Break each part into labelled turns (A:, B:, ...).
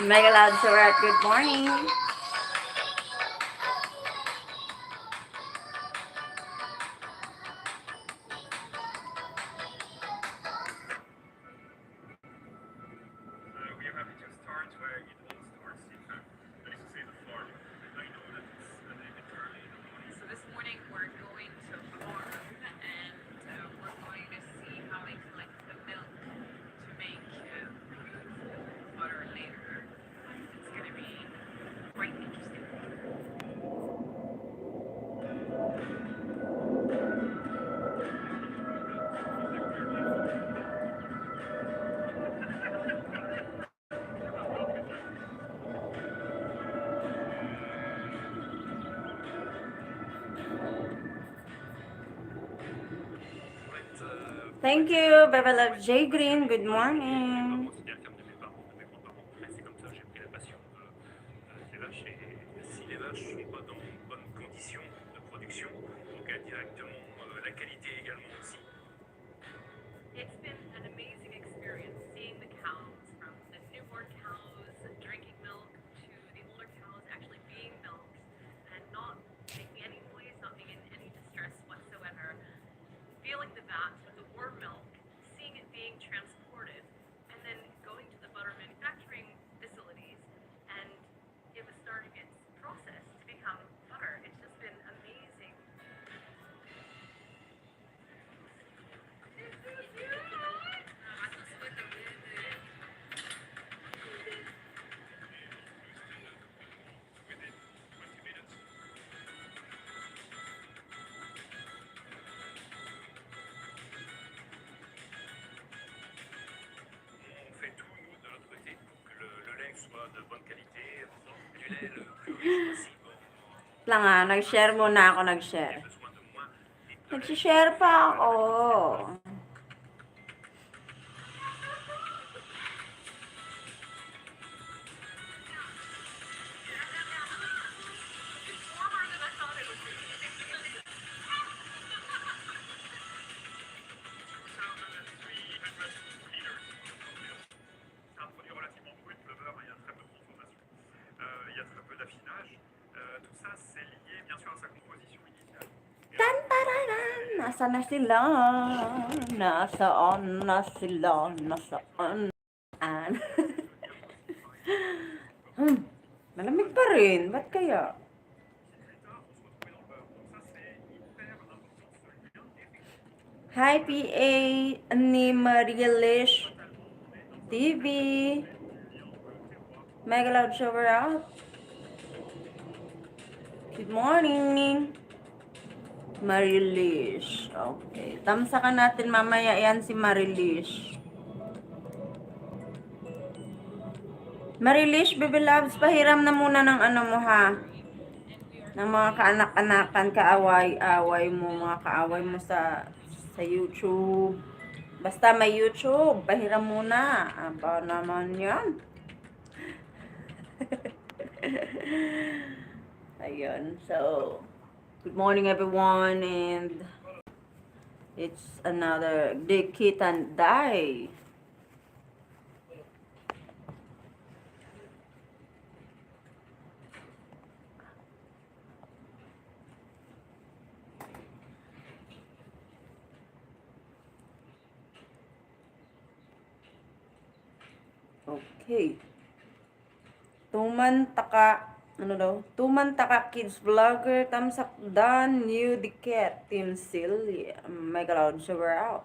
A: Mega Loud Surat, good morning. Thank you, Bebe Love J Green. Good morning. Lang nag-share muna ako, nag-share. Nag-share pa ako. Nasaan na sila? Nasaan na sila? Nasaan? Malamig pa rin. Ba't kaya? Hi, PA ni Maria Lish TV. Mega Loud Shower out. Good morning. Marilish. Okay. Tamsakan natin mamaya yan si Marilish. Marilish, baby loves, pahiram na muna ng ano mo ha. Ng mga kaanak-anakan, kaaway-away mo, mga kaaway mo sa YouTube. Basta may YouTube, pahiram muna. Aba naman yan. Ayun, so... Good morning everyone, and it's another Dikitan Day. Okay. Tumantaka Kids Vlogger, thumbs up done, New Diket, Team Silly, Mega Loud Shower out.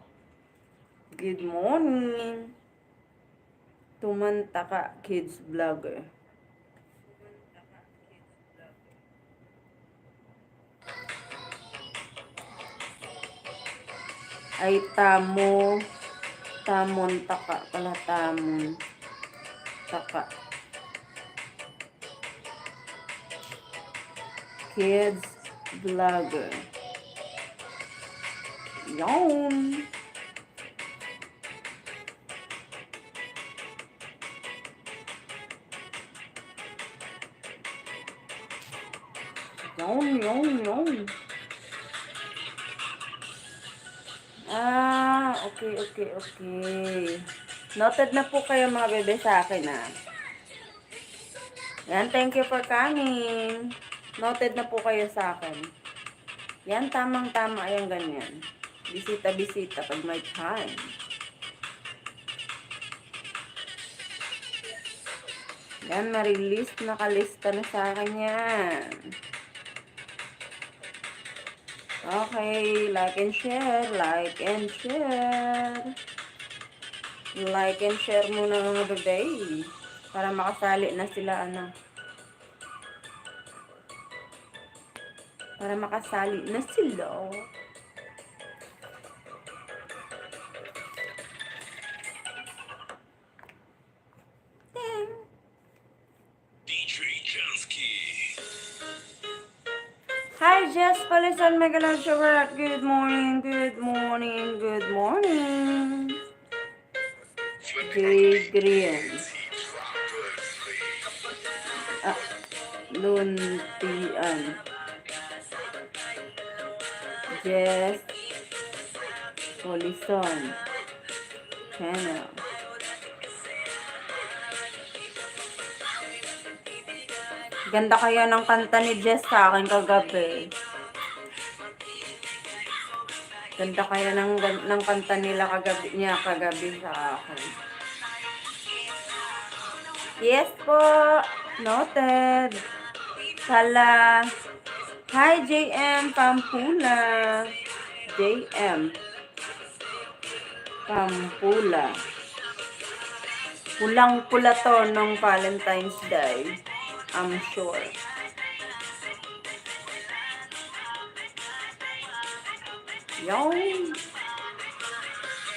A: Good morning. Tumantaka Kids Vlogger. Ay, tamon taka pala, tamon taka. Kids Vlogger. Yun. Yun. Okay. Noted na po kayo mga bebe sa akin Yan, thank you for coming. Noted na po kayo sa akin. Yan, tamang-tama yung ganyan. Bisita-bisita pag may time. Yan, ma-release, nakalista na sa akin yan. Okay, like and share, like and share. Like and share muna mga bebe. Para makasali na sila, ano. Para makasali na sila. Hi, Jess Palisan Megalon Sugar. Good morning, good morning, good morning. Jay Green. Luntian. Jess Polison Channel. Ganda kaya ng kanta ni Jess sa akin kagabi. Ganda kaya ng kanta nila kagabi sa akin. Yes po. Noted. Sala. Hi, JM Pampula. JM Pampula. Pulang-pula to nung Valentine's Day. I'm sure. Yung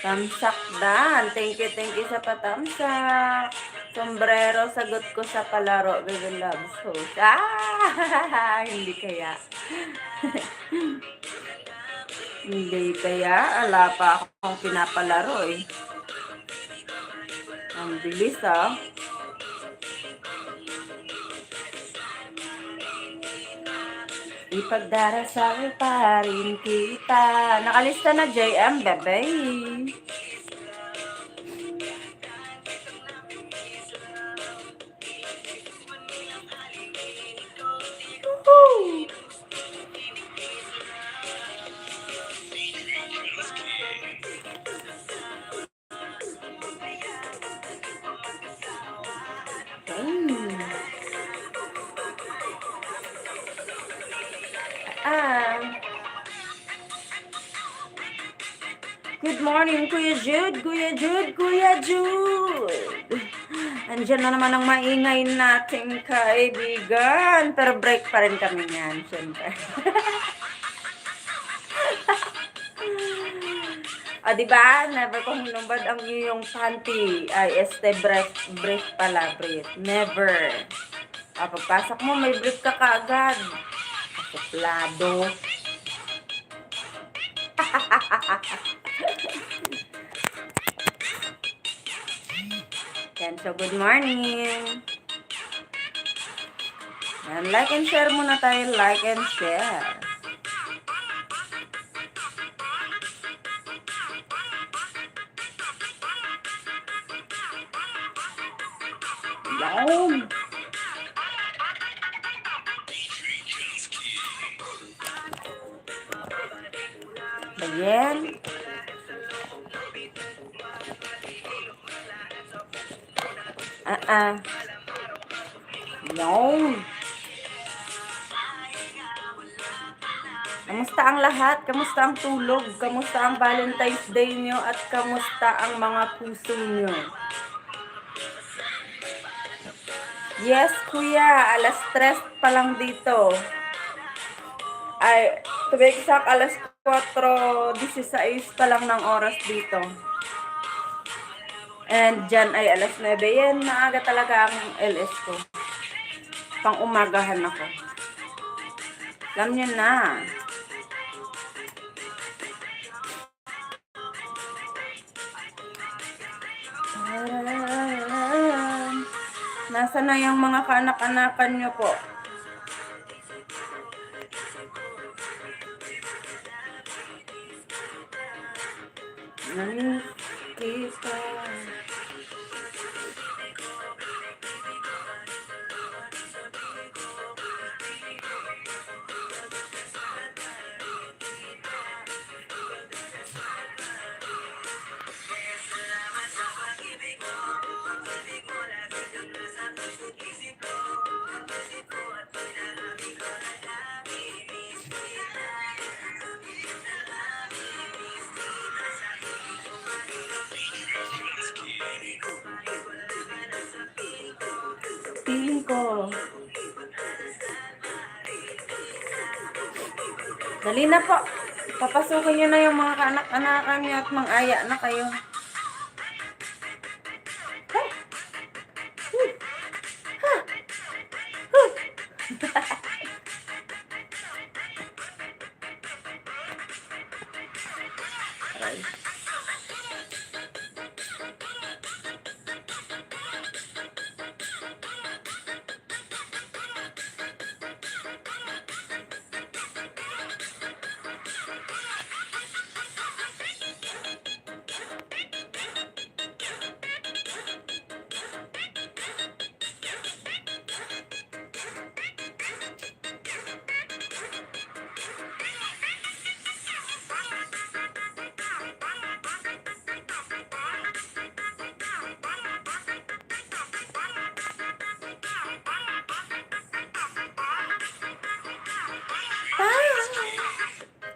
A: tamsak dan. Thank you sa patamsak. Sombrero, sagot ko sa palaro. Baby loves host. Hindi kaya. Hindi kaya. Ala pa akong pinapalaro eh. Ang bilis ah. Ipagdarasal pa rin kita. Nakalista na JM, bebe. Woohoo! Good morning, Kuya Jude, Kuya Jude, Kuya Jude. Andiyan na naman ang maingay nating kaibigan. Pero break pa rin kami niyan, syempre. Diba? Never kong hinubad ang iyong panty. Ay, brief pala, brief. Never. Pagpasok mo, may brief ka kaagad. Suplado. Yan, so good morning. Yan, like and share muna tayo. Like and share. Yan. Ayan. Yan. Kamusta ang lahat? Kamusta ang tulog? Kamusta ang Valentine's Day nyo? At kamusta ang mga puso nyo? Yes, kuya. Alas 3 pa lang dito. Ay, to be exact, alas 4:16 pa lang ng oras dito. And dyan ay alas 9. Yan, maaga talaga ang LS ko. Pang umagahan ako. Alam nyo na. Nasa na yung mga kaanak-anakan nyo po? Kita. Dali na po. Papasukin nyo na yung mga kaanak-anakan nyo at mang-aya na kayo. Aray.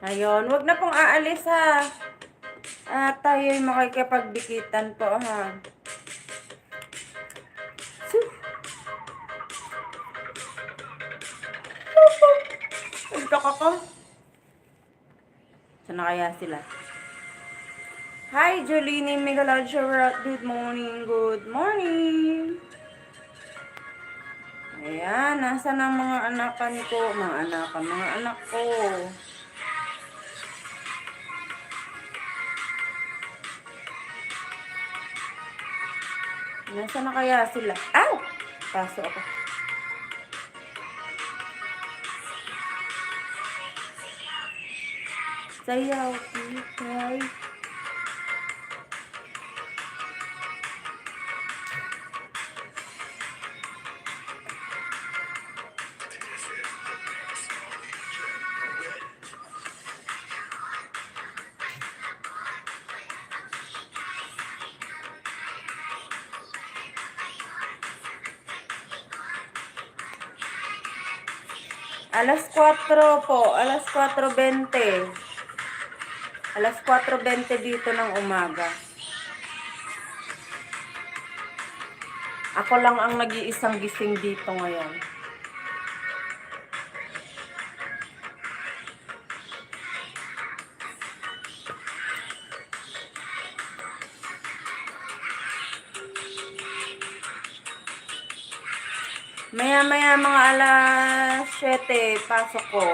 A: Ayun, wag na pong aalis ha. At tayo'y makikipagbikitan po ha. Nagtaka ko. Sana kaya sila? Hi, Jolene Miguelad. Good morning, good morning. Ayan, nasa na mga anakan ko? Mga anak ko. Nasa na kaya sila? Ow! Paso ako. Sayaw, kitay. Alas 4 po, alas 4:20. Alas 4:20 dito ng umaga. Ako lang ang nag-iisang gising dito ngayon. Maya-maya mga alas 7, pasok ko.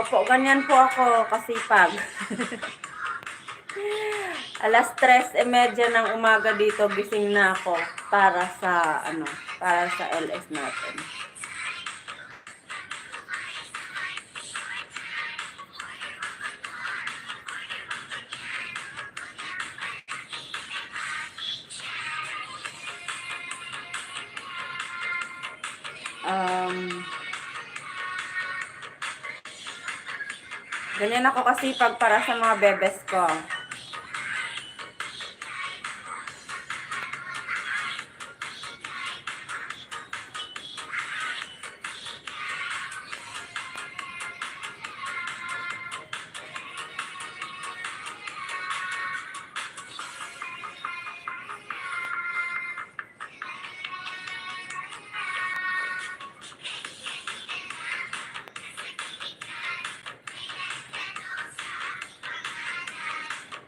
A: Opo, ganyan po ako kasipag. Alas 3:30 ng umaga dito, gising na ako para sa LS natin. Ganyan ako kasipag para sa mga bebes ko.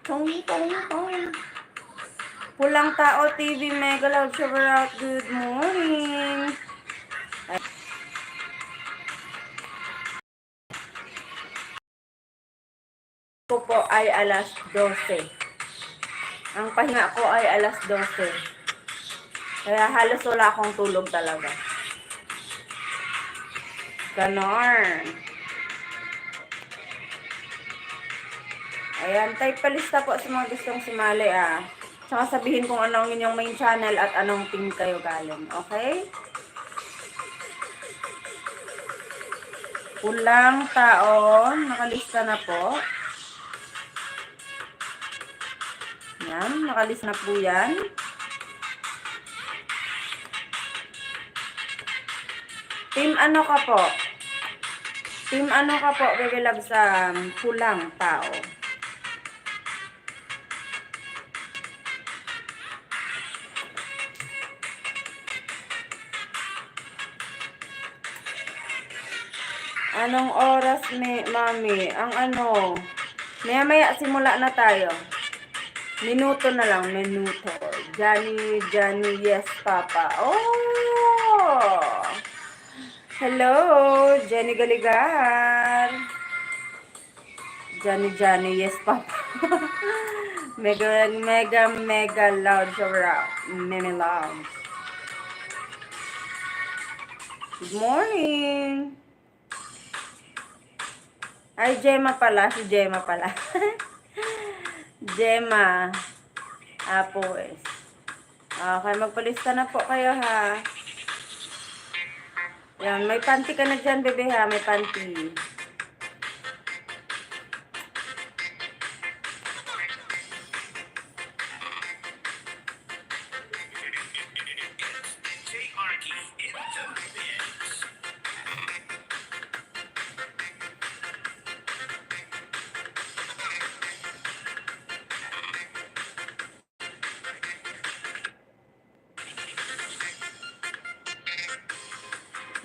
A: Tong. Pulang Tao TV, Mega Loud Shower Out, good morning. Ko po ay alas 12. Ang pahinga ko ay alas 12. Kaya halos wala akong tulog talaga. Ganon. Ayan, type palista po sa mga gustong sumali Tsaka sabihin kung ano ang inyong main channel at anong team kayo galing. Okay? Pulang Tao. Nakalista na po. Yan, nakalista na po yan. Team ano ka po? Team ano ka po, Baby Love, sa Pulang Tao? Anong oras, mami? Ang ano, maya-maya simula na tayo. Minuto na lang, minuto. Johnny, yes, Papa. Oh! Hello, Jenny Galigar. Johnny, yes, Papa. mega loud, mega loud. Good morning. Ay, Gemma pala. Si Gemma pala. Gemma. Pues. Okay, magpalista na po kayo, ha. Yan, may panty ka na dyan, bebe, ha. May panty.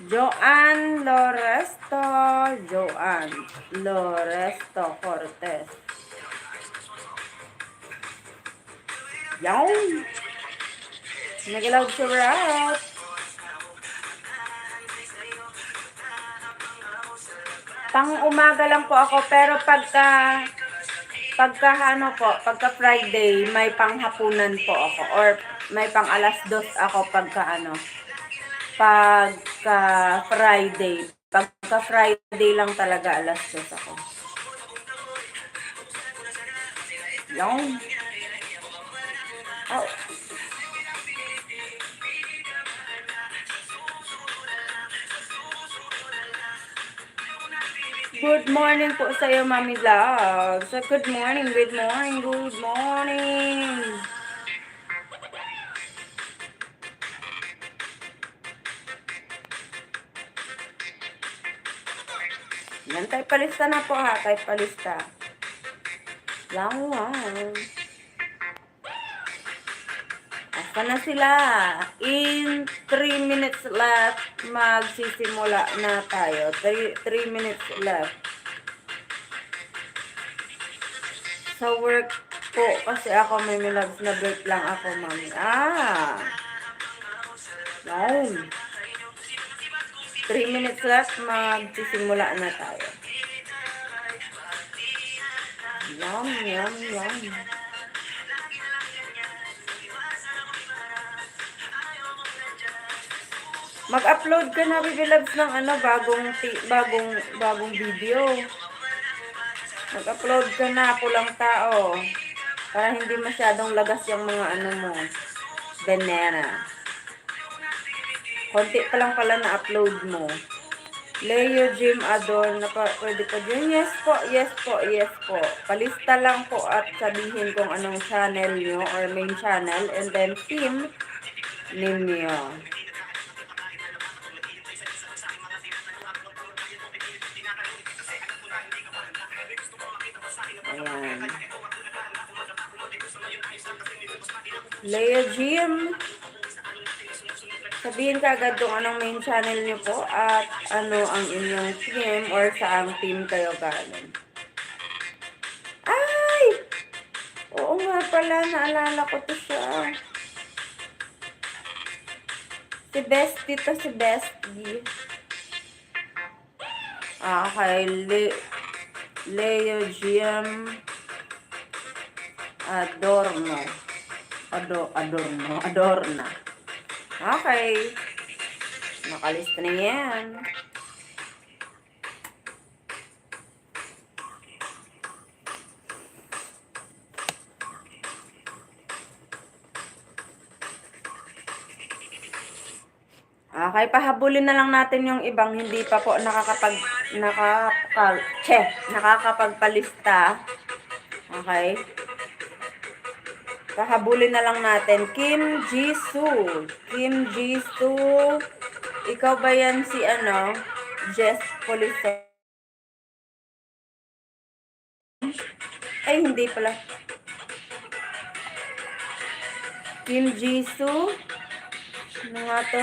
A: Joanne Loresto Cortez. Yawn! Nag-loud siya rap. Pang umaga lang po ako, pero pagka Friday, may panghapunan po ako, or may pang alas 2 ako pagka Friday. Pagka Friday lang talaga alas 2 ako. Yung. Oh. Good morning po sa iyo, Mami Love. So, good morning. Yan, tayo palista na po, ha. Tayo palista. Lang. Asa na sila? In 3 minutes left, magsisimula na tayo. 3 minutes left. Sa work po, kasi ako may milags na break lang ako, Mami. Wow. 3 minutes left, magsisimula na tayo. Yum. Mag-upload ka na, Bibi Loves, ng bagong video. Mag-upload ka na, pulang tao. Para hindi masyadong lagas yung mga mo. Banana. Konti pa lang pala na upload mo. Leo Jim Ador, pwede pa dyan? Yes po. Palista lang po at sabihin kung anong channel nyo or main channel, and then team ninyo. Ayan. Leo Jim, sabihin ka agad kung anong main channel nyo po at ano ang inyong team or saang team kayo galing. Ay! Oo nga pala, naalala ko to siya. Si Bestie. Kay Leo Jim Adorna. Okay. Nakalista na yan. Okay, pahabulin na lang natin yung ibang hindi pa po nakakapagpalista. Okay. Pahabulin na lang natin. Kim Jisoo. Ikaw ba yan si Jess Police? Ay, hindi pala. Kim Jisoo. Ano nga to?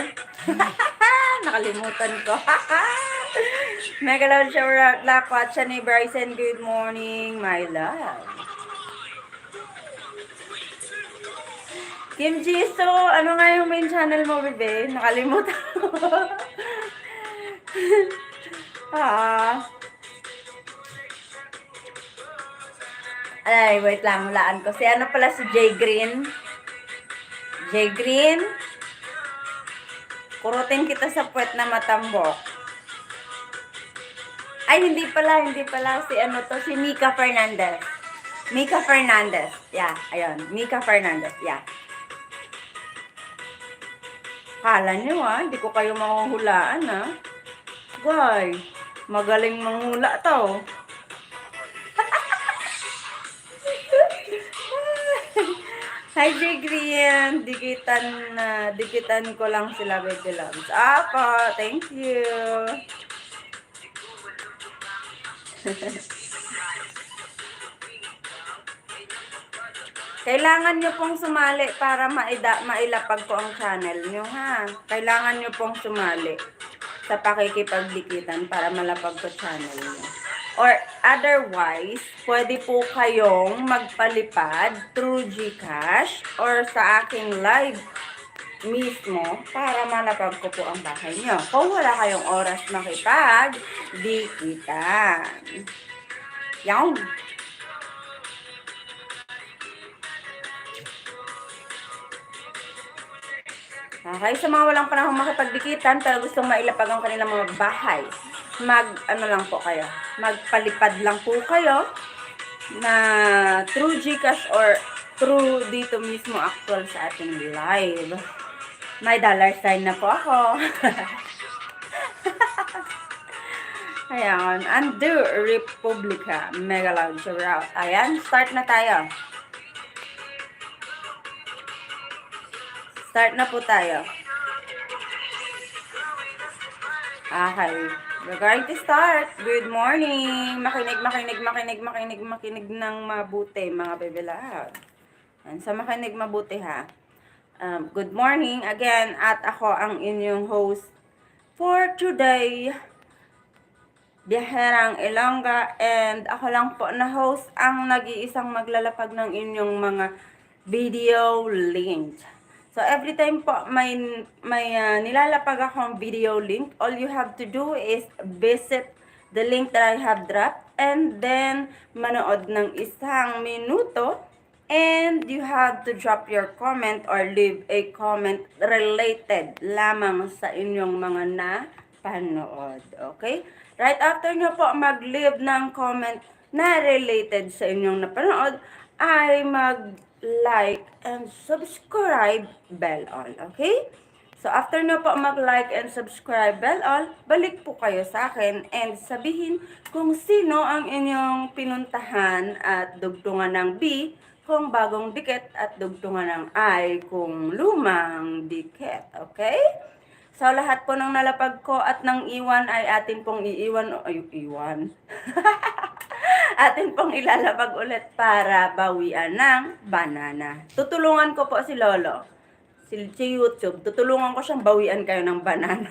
A: Nakalimutan ko. Mega loud shower out lakwat siya ni Bryson. Good morning, my love. Kim Jisoo, ano nga yung main channel mo, bebe? Nakalimutan ko. Ay, wait lang, hulaan ko. Si ano pala si Jay Green? Jay Green? Kurutin kita sa puwet na matambok. Ay, hindi pala. Si ano to, si Mika Fernandez. Mika Fernandez. Yeah, ayun. Mika Fernandez. Yeah. Kala nyo hindi ko kayo mahuhulaan Guy, magaling manghula to. Hi, Jay Green. Dikitan ko lang sila, baby loves. Ako, thank you. Kailangan nyo pong sumali para mailapag ko ang channel nyo, ha? Kailangan nyo pong sumali sa pakikipagdikitan para malapag ko channel nyo. Or otherwise, pwede po kayong magpalipad through GCash or sa aking live mismo para malapag ko po ang bahay nyo. Kung wala kayong oras makipag-dikitan. Yan. Okay, sa mga walang panahon makipagdikitan pero gustong mailapag ang kanilang mga bahay, ano lang po kayo, magpalipad lang po kayo na through GCash or through dito mismo actual sa ating live. May dollar sign na po ako. Ayan, Undo Republica, Mega Loud Shower Out. Ayan, start na tayo. Start na po tayo. Okay. We're going to start. Good morning. Makinig ng mabuti, mga bebe loud. So, makinig mabuti ha. Good morning again. At ako ang inyong host for today. Biyaherang Ilongga. And ako lang po na host ang nag-iisang maglalapag ng inyong mga video link. So, every time po may nilalapag akong video link, all you have to do is visit the link that I have dropped and then manood ng 1 minuto and you have to drop your comment or leave a comment related lamang sa inyong mga napanood. Okay? Right after nyo po mag-leave ng comment na related sa inyong napanood, ay mag-like and subscribe bell all. Okay? So, after nyo po mag-like and subscribe bell all, balik po kayo sa akin and sabihin kung sino ang inyong pinuntahan at dugtungan ng B kung bagong dikit at dugtungan ng I kung lumang dikit. Okay? So, lahat po ng nalapag ko at ng iwan ay atin pong iwan. Atin pong ilalapag ulit para bawian ng banana. Tutulungan ko po si Lolo. Si YouTube. Tutulungan ko siyang bawian kayo ng banana.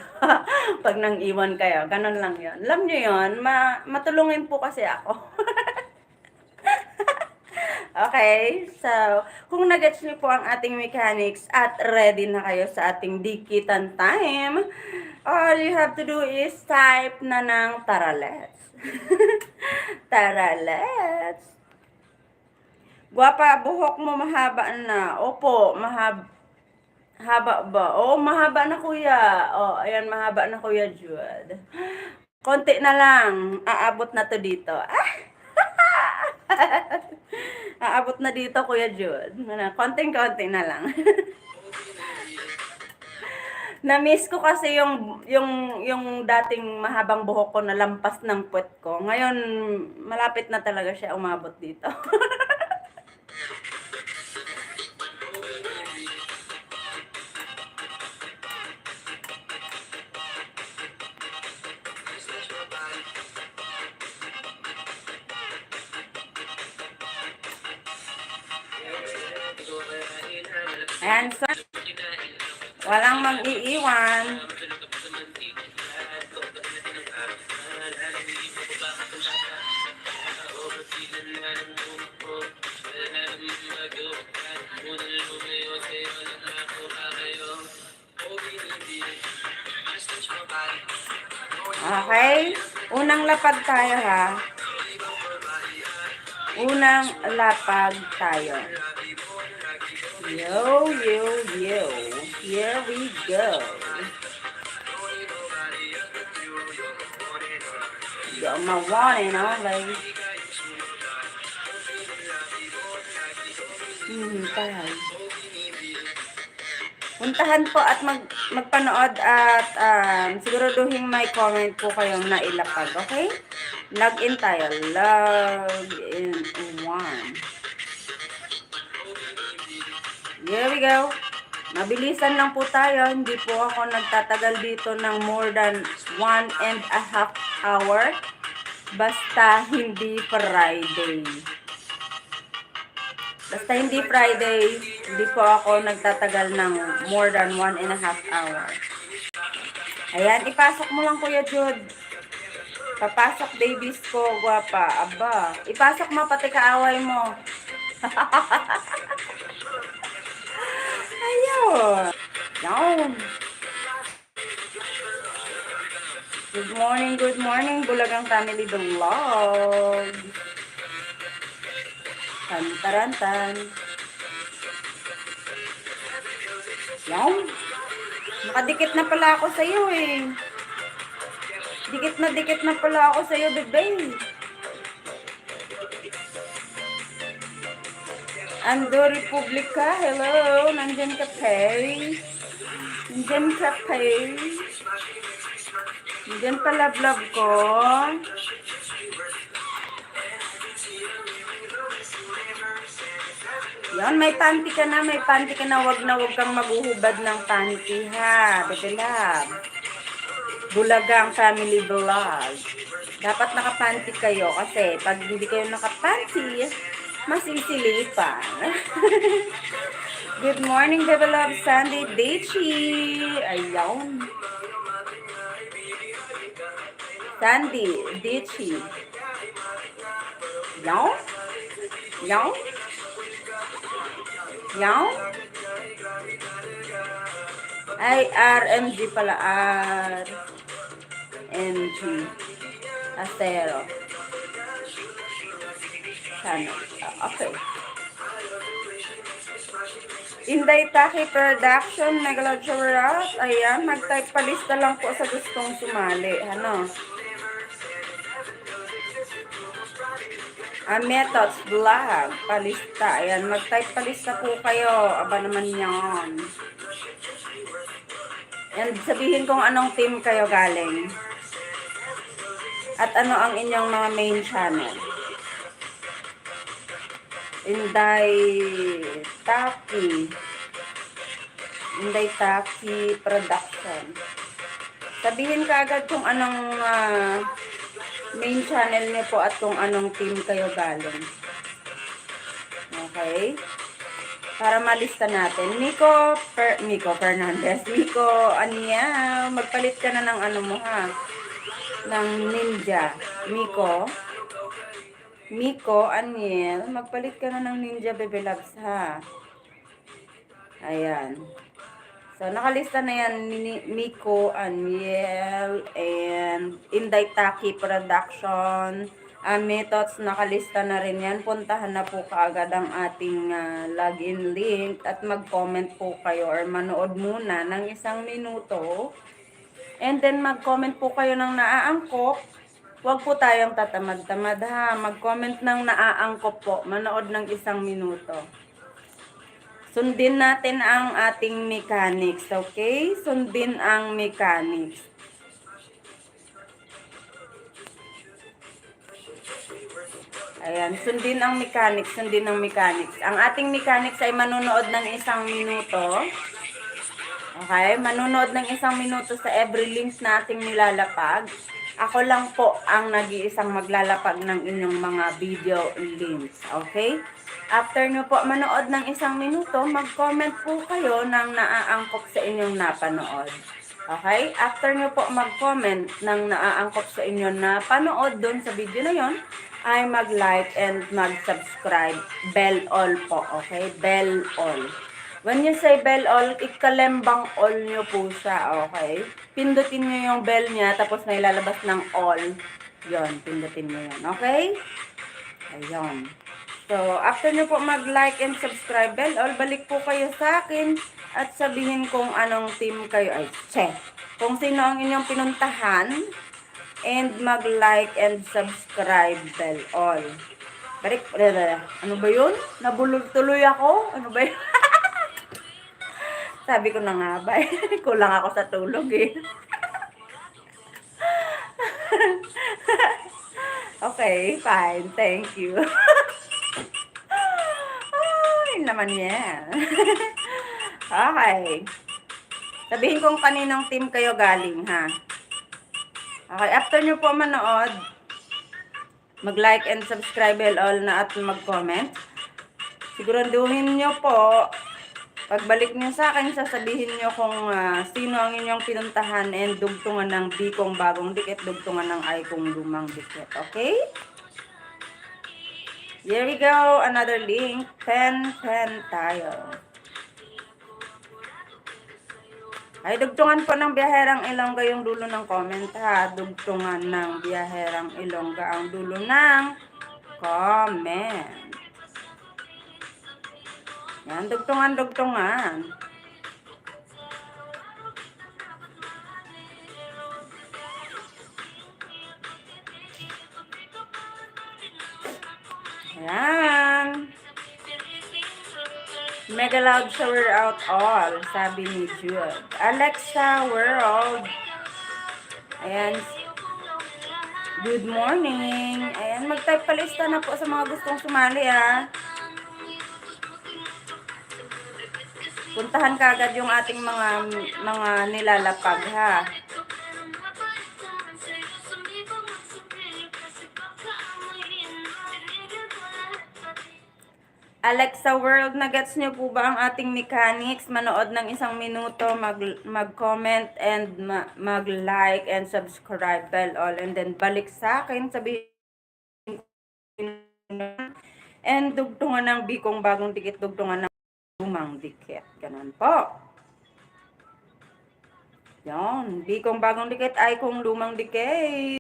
A: Pag nang iwan kayo. Ganon lang yon. Alam nyo yun, matulungin po kasi ako. Okay, so, kung nag-gets niyo po ang ating mechanics at ready na kayo sa ating dikitan time, all you have to do is type na ng tara let's. Tara let's. Guwapa, buhok mo mahaba na. Opo, haba ba? Oh, mahaba na kuya. Oh, ayan, mahaba na kuya Jude. Konti na lang. Aabot na to dito. Aabot na dito, Kuya Jude. Konting-konti na lang. Na-miss ko kasi yung dating mahabang buhok ko na lampas ng puwet ko. Ngayon, malapit na talaga siya umabot dito. Ayan, so, walang mag-iiwan. Okay? Unang lapag tayo ha. Unang lapag tayo. Yo, yo, yo. Here we go. You're my one and only. Tayo. Puntahan po at magpanood at siguraduhin may comment po kayong nailapag, okay? Log in tayo. Log in 1. Here we go. Mabilisan lang po tayo. Hindi po ako nagtatagal dito ng more than 1.5 hour. Basta hindi Friday. Basta hindi Friday, hindi po ako nagtatagal ng more than 1.5 hour. Ayan, ipasok mo lang Kuya Jude. Papasok babies ko, guwapa. Aba, ipasok mo pati kaaway mo. Ayun. Yan. Good morning, Bulagang Family Vlog. Tan-tarantan. Yan. Nakadikit na pala ako sa iyo eh. Dikit na pala ako sa iyo, bebe. Ando Republika, hello. Nandyan ka, Perry. Nandyan ka, Perry. Nandyan pa love ko. Yan, may panty ka na, wag kang maghuhubad ng panty ha, bebe love. Bulagang Family Vlog. Dapat nakapanty kayo kasi pag hindi kayo nakapanty, masisilipan. Good morning, bebe love, Sandy Dechi. Ayaw. Sandy Dechi. Yaw? Yaw? Yaw? Ay, RMG pala. RMG. Astero. Sana. Okay. Inday Taki Production, Megalodgerat. Ayan, mag-type palista lang po sa gustong sumali. Ano? Methods Vlog, palista. Ayan, mag-type palista po kayo. Aba naman yan. And sabihin kung anong team kayo galing. At ano ang inyong mga main channel. Inday Taki Production. Sabihin ka agad kung anong main channel niyo po at kung anong team kayo galing. Okay? Para malista natin. Miko Fernandez. Miko, Ania, magpalit ka na ng ano mo ha. Ng ninja. Miko, Aniel, magpalit ka na ng ninja bebe loves ha. Ayan. So, nakalista na yan ni Miko, Aniel, and Inday Taki Production. Methods, nakalista na rin yan. Puntahan na po kaagad ang ating login link at mag-comment po kayo or manood muna ng 1 minuto. And then, mag-comment po kayo ng naaangkop. Huwag po tayong tatamad-tamad ha. Mag-comment ng naaangkop po. Manood ng 1 minuto. Sundin natin ang ating mechanics, okay? Sundin ang mechanics. Ayan, sundin ang mechanics. Ang ating mechanics ay manunood ng 1 minuto. Okay? Manunood ng 1 minuto sa every link na ating nilalapag. Ako lang po ang nag-iisang maglalapag ng inyong mga video links. Okay? After nyo po manood ng 1 minuto, mag-comment po kayo ng naaangkop sa inyong napanood. Okay? After nyo po mag-comment ng naaangkop sa inyong napanood doon sa video na yon, ay mag-like and mag-subscribe. Bell all po, okay? Bell all. When you say bell all, ikalembang all nyo po siya, okay? Pindutin nyo yung bell niya, tapos may lalabas ng all. Yon, pindutin nyo yun, okay? Ayun. So, after nyo po mag-like and subscribe bell all, balik po kayo sa akin at sabihin kung anong team kayo. Ay, kung sino ang inyong pinuntahan and mag-like and subscribe bell all. Balik, ano ba yun? Nabulog tuloy ako? Ano ba yun? Sabi ko na nga ba, kulang ako sa tulog eh. Okay, fine. Thank you. Ay, naman yan. Okay. Sabihin kung kaninong team kayo galing, ha? Okay, after nyo po manood, mag-like and subscribe all na at mag-comment. Siguraduhin nyo po, pagbalik nyo sa akin, sasabihin nyo kung sino ang inyong pinuntahan and dugtungan ng Bikong Bagong Dikit, dugtungan ng Aikong Lumang Dikit. Okay? Here we go. Another link. Pen tayo. Ay, dugtungan po ng Biyaherang Ilongga yung dulo ng comment, ha. Dugtungan ng Biyaherang Ilongga ang dulo ng comment. Yan, dugtungan. Ayan. Mega loud shower out all, sabi ni Jude. Alexa World. Ayan. Good morning. Ayan, mag-type palista na po sa mga gustong sumali, ha. Puntahan kagad yung ating mga nilalapag, ha. Alexa World, na-gets nyo po ba ang ating mechanics? Manood ng 1 minuto, mag-comment and mag-like and subscribe bell all. And then balik sa akin, sabihin and dugtungan ng Bikong Bagong Dikit, dugtungan ng Lumang Dikit. Ganun po. Yan, Bikong Bagong Dikit ay kung Lumang Dikit.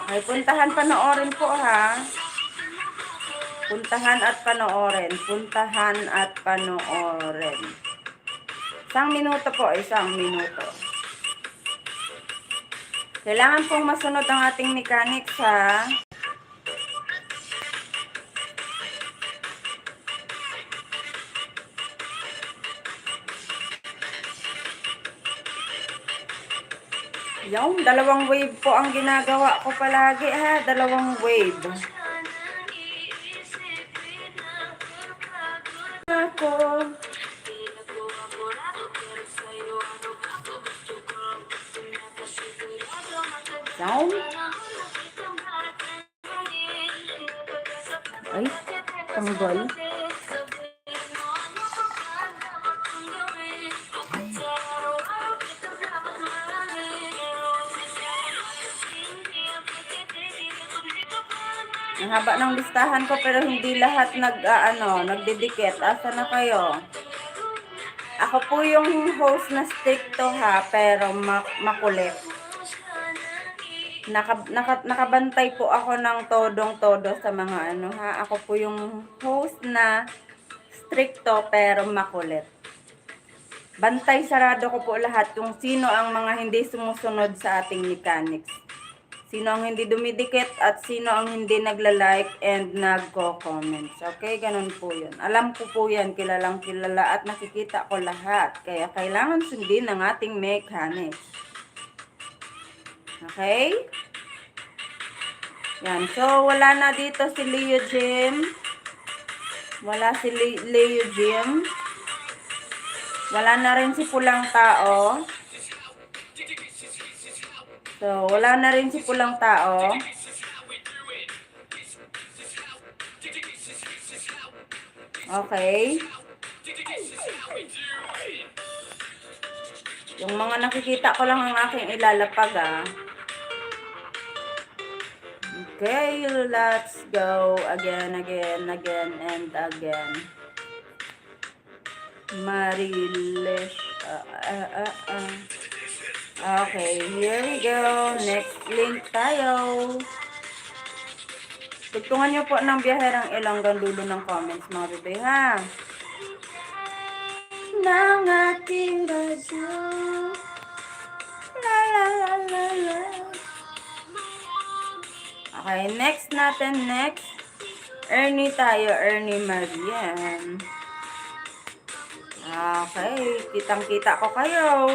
A: Okay, puntahan, panoorin po, ha. Puntahan at panoorin. 1 minuto po, 1 minuto. Kailangan pong masunod ang ating mechanics, ha. Yung 2 wave po ang ginagawa ko palagi, ha. 2 wave. Ako. Yung. Ay, tanggal. Ang haba ng listahan ko pero hindi lahat nagdidikit. Asa na kayo? Ako po yung host na stricto, ha, pero makulit. Nakabantay po ako ng todong-todo sa mga ha. Ako po yung host na stricto pero makulit. Bantay sarado ko po lahat kung sino ang mga hindi sumusunod sa ating mechanics. Sino ang hindi dumidikit at sino ang hindi nagla-like and nagko-comments. Okay, ganun po yun. Alam ko po yan, kilalang kilala at nakikita ko lahat. Kaya kailangan sundin ang ating mechanics. Okay? Yan. So, wala na dito si Leo Jim. Wala si Leo Jim. Wala na rin si Pulang Tao. So, wala na rin si Pulang Tao. Okay. Yung mga nakikita ko lang ang aking ilalapag, Okay, let's go again, and again. Marilesh. Okay, here we go. Next link tayo. Tugtungan nyo po ng biyaherang Ilonggang dulo ng comments, mga bebe, ha? Ng ating radyo. La la la la la. Okay, next natin, Ernie tayo, Ernie Marian. Okay, kitang-kita ko kayo.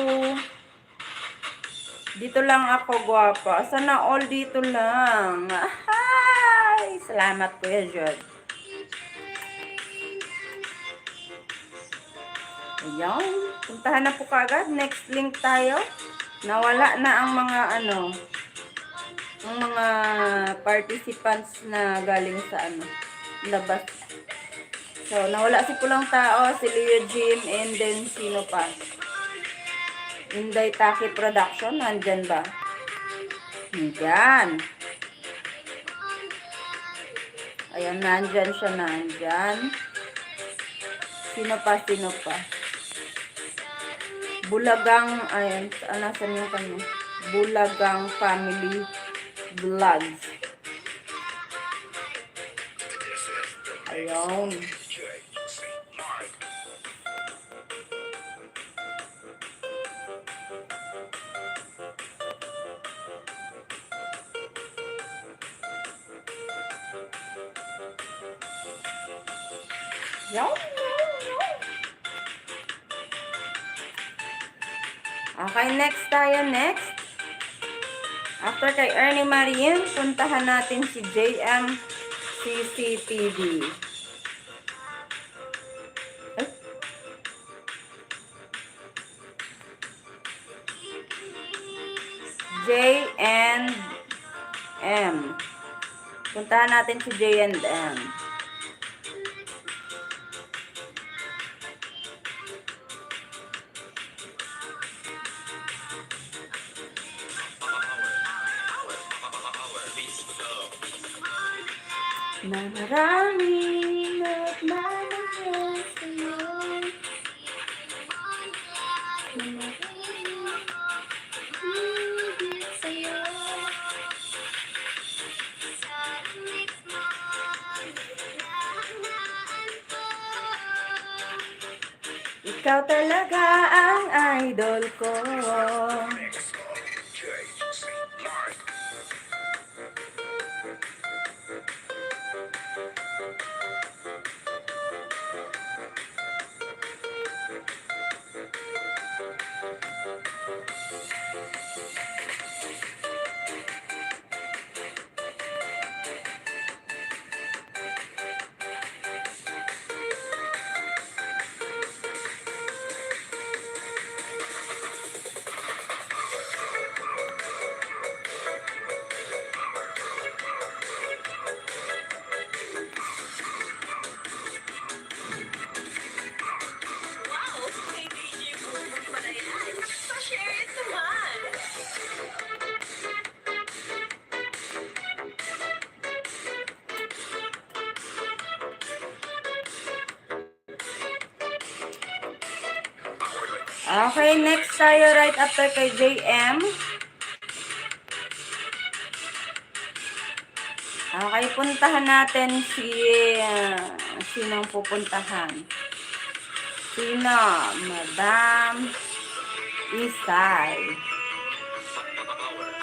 A: Dito lang ako, guwapa. Sana all dito lang. Ay, salamat Kuya Jod. Ayan, puntahan na po kagad. Next link tayo. Nawala na ang mga ang mga participants na galing sa labas. So, nawala si Pulang Tao, si Leo Jim, and then sino pa? Inday Taki Production, nandyan ba? Nandyan. Ayan, nandyan siya, nandyan. Sino pa? Bulagang, ayan, nasan yung kanya? Bulagang Family Vlogs. Ayun. Okay, next tayo, After kay Ernie Marian, puntahan natin si JM CCTV. J&M. Puntahan natin si J&M. Na maraming nagmamahal sa'yo. Na maraming higit sa'yo. Ikaw talaga ang idol ko. Okay, next tayo right after kay JM. Okay, puntahan natin si sinong pupuntahan? Sino? Madam Isay.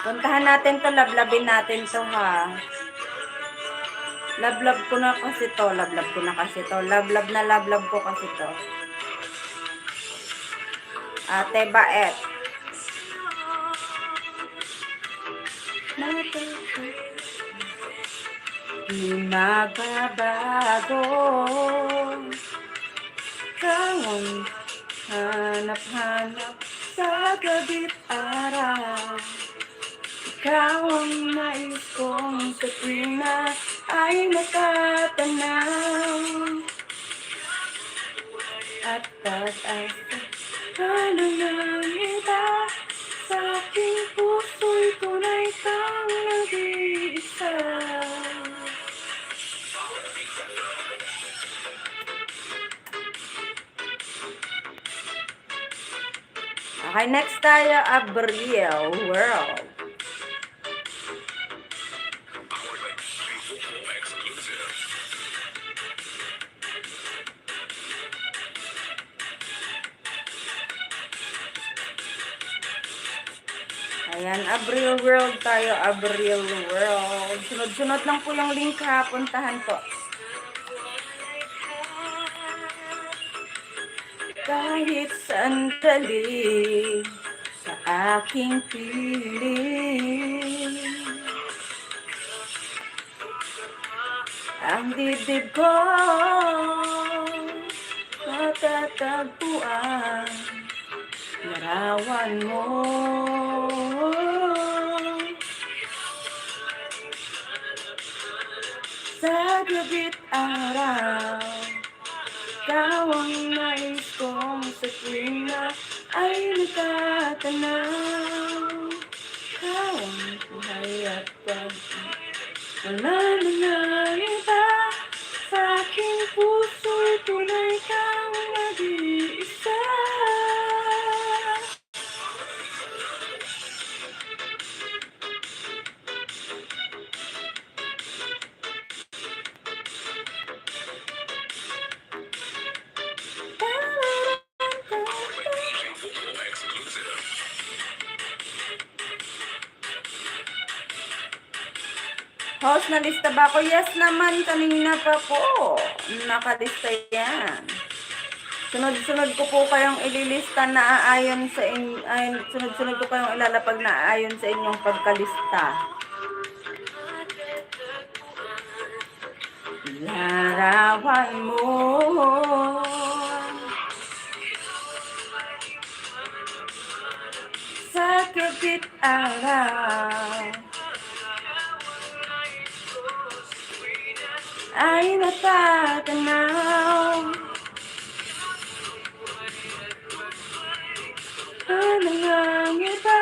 A: Puntahan natin to, lablabin natin to, ha. Lablab ko na kasi to, lablab ko kasi to. Ate Baet. Di magbabago. Kawang hanap-hanap sa gabi't araw. Ikaw ang nais kong sa tuwina ay makatanaw. At pag-asa ano ng iba sa aking puso'y tunay kang nag-iisa. Okay, next tayo, Abril World. Ayan, Abril World tayo, Abril World. Sunod-sunod lang po yung link ha, puntahan po. Kahit sandali sa aking piling, ang dibdib ko matatagpuan, larawan mo. Sa gabi't araw, ikaw ang nais kong sa tuwing na ay natatanaw. Ikaw ang buhay at wala na nga iba. Sa aking puso'y tunay kang nag-iisa. Host, nalista ba ako? Yes naman, kanina pa po. Nakalista yan. Sunod-sunod ko po kayong ililista na aayon sa sunod-sunod ko kayong ilalapag na aayon sa inyong pagkalista. Larawan mo sa kapit araw ay natatanaw. Ano nga iba,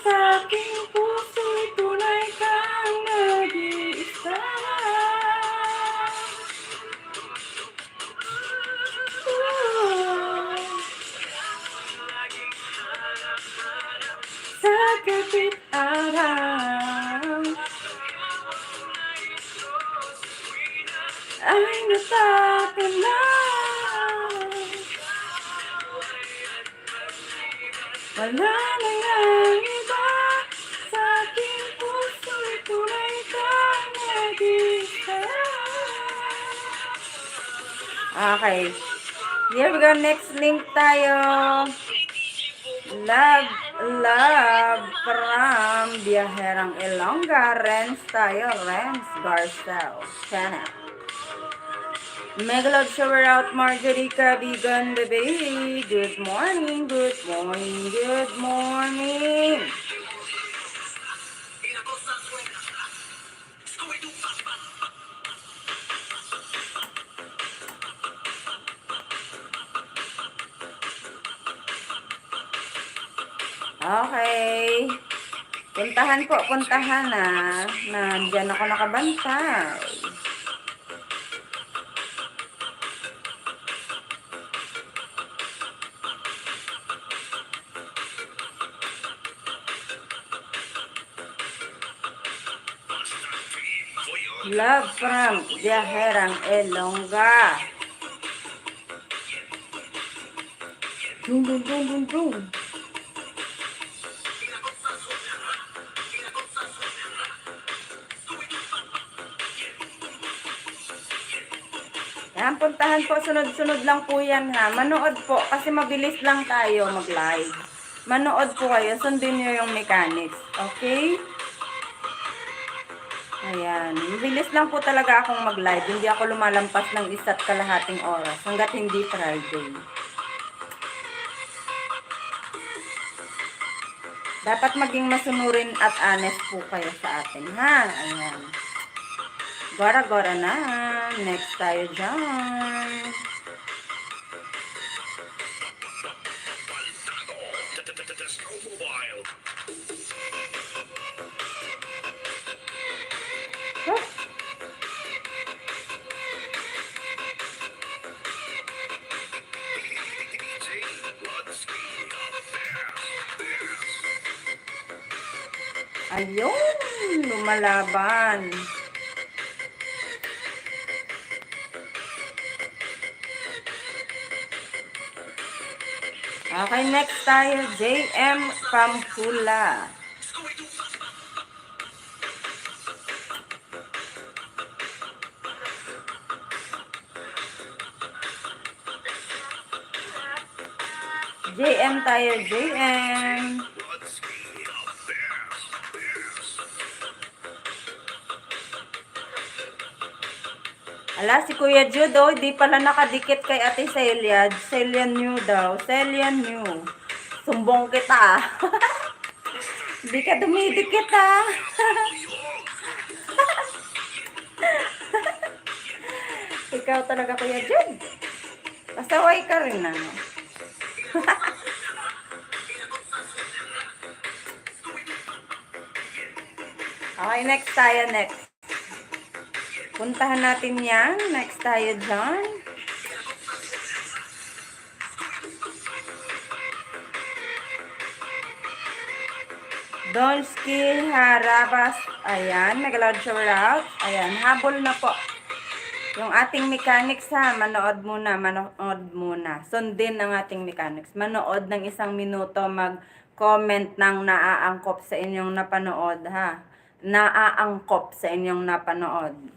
A: sa aking puso'y tunay kang nag-iisa. Sa kapit araw ay natatanaw. Wala na nga iba, sa aking puso'y tunay kang nag-iisa. Okay. Here we go. Next link tayo. Love from Biyaherang Ilongga. Renz tayo. Renz Garcel Channel. Mega love shower out, Margarita Bigan, baby. Good morning, good morning, good morning. Okay. Puntahan po, puntahan na. Nandiyan ako nakabantay. Love from Biyaherang Ilongga. Dum dum dum dum dum. Yan, puntahan po, sunod-sunod lang po yan ha. Manood po, kasi mabilis lang tayo mag-live. Manood po kayo, sundin nyo yung mechanics. Okay? Ayan. Mabilis lang po talaga akong mag-live. Hindi ako lumalampas ng 1.5 oras hanggat hindi Friday. Dapat maging masunurin at honest po kayo sa atin, ha? Ayan. Gora-gora na. Next tayo dyan. Huh? Ayun, lumalaban. Okay, next tayo, JM Pampula. JM tayo, JM. Ala, si Kuya Jude, oh, di pala nakadikit kay Ate Celia. Celia New daw. Celia New. Sumbong kita. Di ka dumidikit, ha. Ikaw talaga, Kuya Jude. Pasaway ka rin, ano. Okay, next tayo, next. Puntahan natin yan. Next tayo dyan. Donski Harabas. Ayan, nag-loud shower out. Ayan, habol na po. Yung ating mechanics ha, manood muna. Sundin ang ating mechanics. Manood ng 1 minuto, mag-comment ng naaangkop sa inyong napanood ha. Naaangkop sa inyong napanood.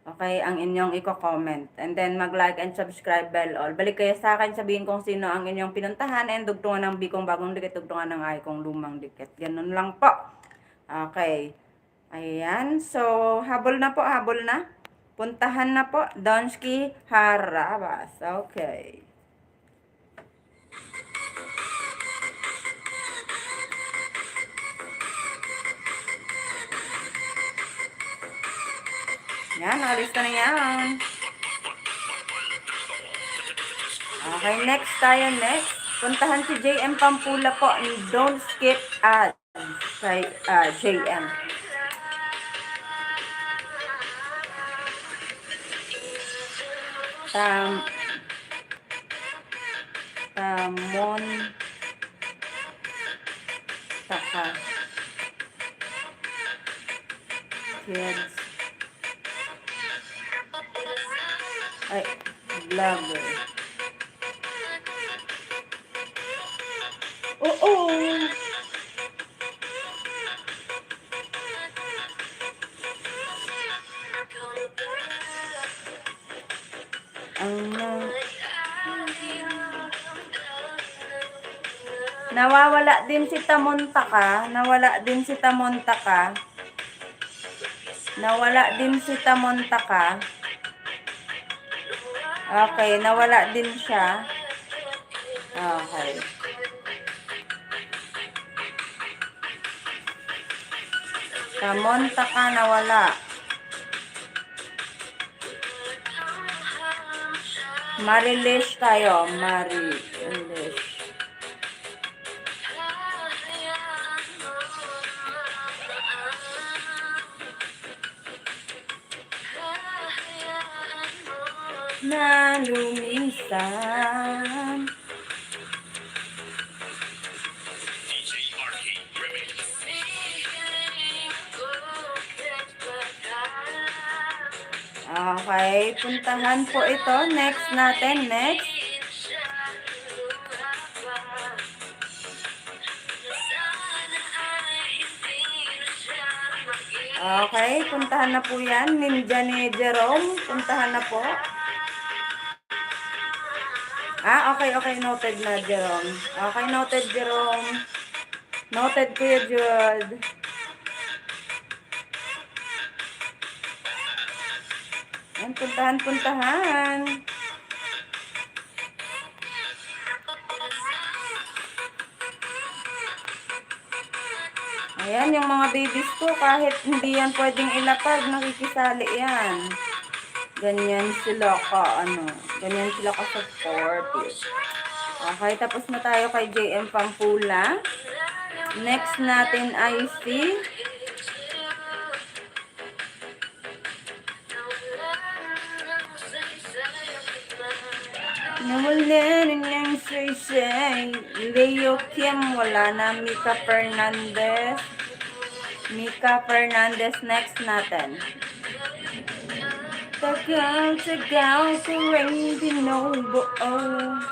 A: Okay, ang inyong i-comment. And then, mag-like and subscribe bell all. Balik kayo sa akin, sabihin kung sino ang inyong pinuntahan and dugtungan ng bikong bagong dikit, dugtungan ng ay kong lumang dikit. Ganun lang po. Okay. Ayan. So, habol na po, habol na. Puntahan na po, Donski Harabas. Okay. Yan, nakalista na yan. Okay, next tayo, next. Puntahan si JM Pampula po. Don't skip ads kay JM. Tamon Taka Kids ay vlogger. Oo. Nawawala din si Tamontaka. Nawala din si Tamontaka. Nawala din si Tamontaka. Okay, nawala din siya. Okay. Tamontaka nawala. Marilish tayo. Marilish. Na lumisan. Okay, puntahan po ito. Next natin, next. Okay, puntahan na po yan. Ninja ni Jerome, puntahan na po. Okay, noted na Jerome. Okay, noted Jerome. Noted Kuya Jude. Ayan, puntahan. Ayan, yung mga babies ko, kahit hindi yan pwedeng ilapag, nakikisali yan. Ganyan sila ganyan sila ka-supportive. Okay, tapos na tayo kay JM Pampula. Next natin ay si nawala rin yung say Leo Kim, wala na. Mika Fernandez, Mika Fernandez next natin. Tagaw ko rin binubuo.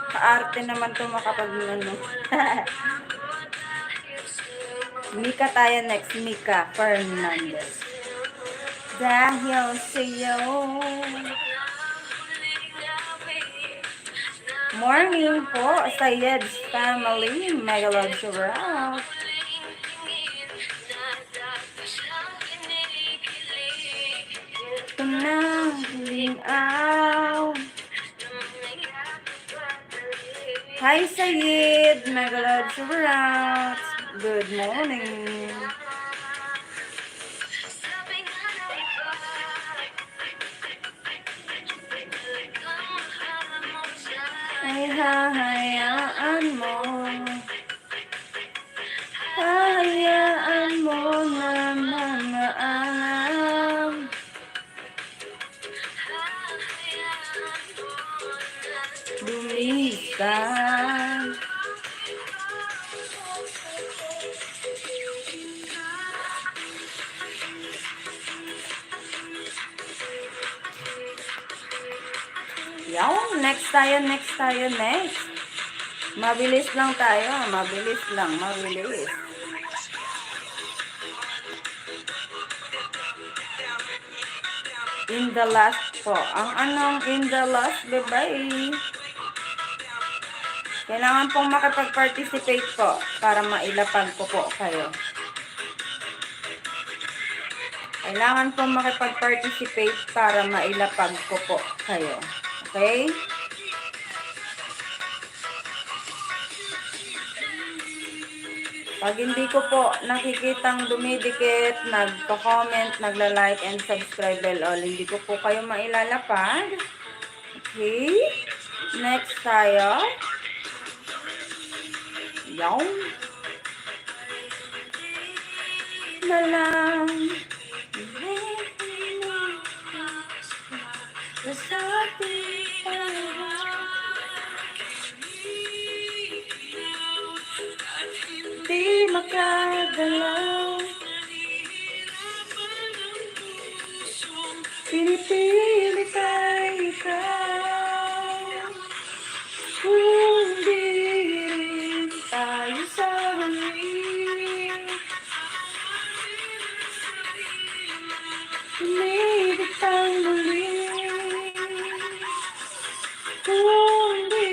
A: Kaarte naman ito makapag-ano. Mika tayo next. Mika Fernandez. Dahil sa'yo. Morning po sa Yed's family. Mega love shout. Hi Sayed, mega love shout. Good morning. Ay hahayaan mo. Hayaan mo na mga alam. Lumisan. Yaw, next tayo. Mabilis lang tayo, mabilis. In the last po. Ang anong in the last, bye-bye. Kailangan pong makipag-participate po para mailapag ko po kayo. Kailangan pong makipag-participate para mailapag ko po kayo. Okay? Pag hindi ko po nakikitang dumidikit, nagko-comment, nagla-like, and subscribe bell all, hindi ko po kayo mailalapag. Okay? Next tayo. Yaw. Na lang. Di makagalaw. Pinipili tayo ikaw. Kung di rin tayo sa huli. Umibig ang muli. Kung di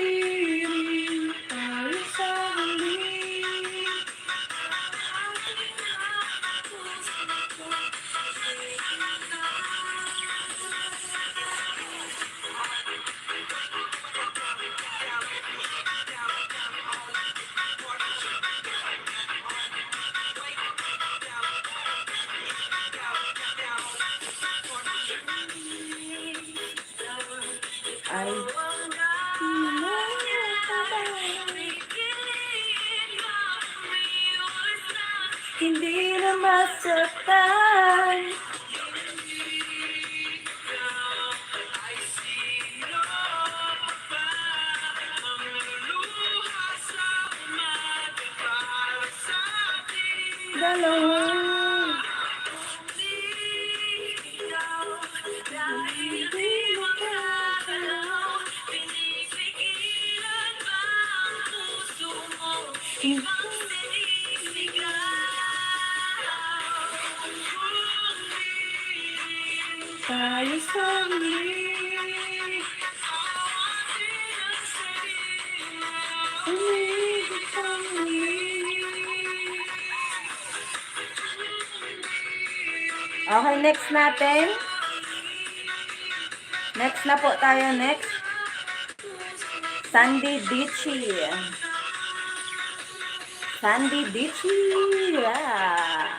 A: rin tayo sa huli. Ay. Hindi na masaktan. Dalawa. Tayo sa huli. Umibig ang muli. Okay, next natin. Next na po tayo, next. Sandy Ditchy. Yeah.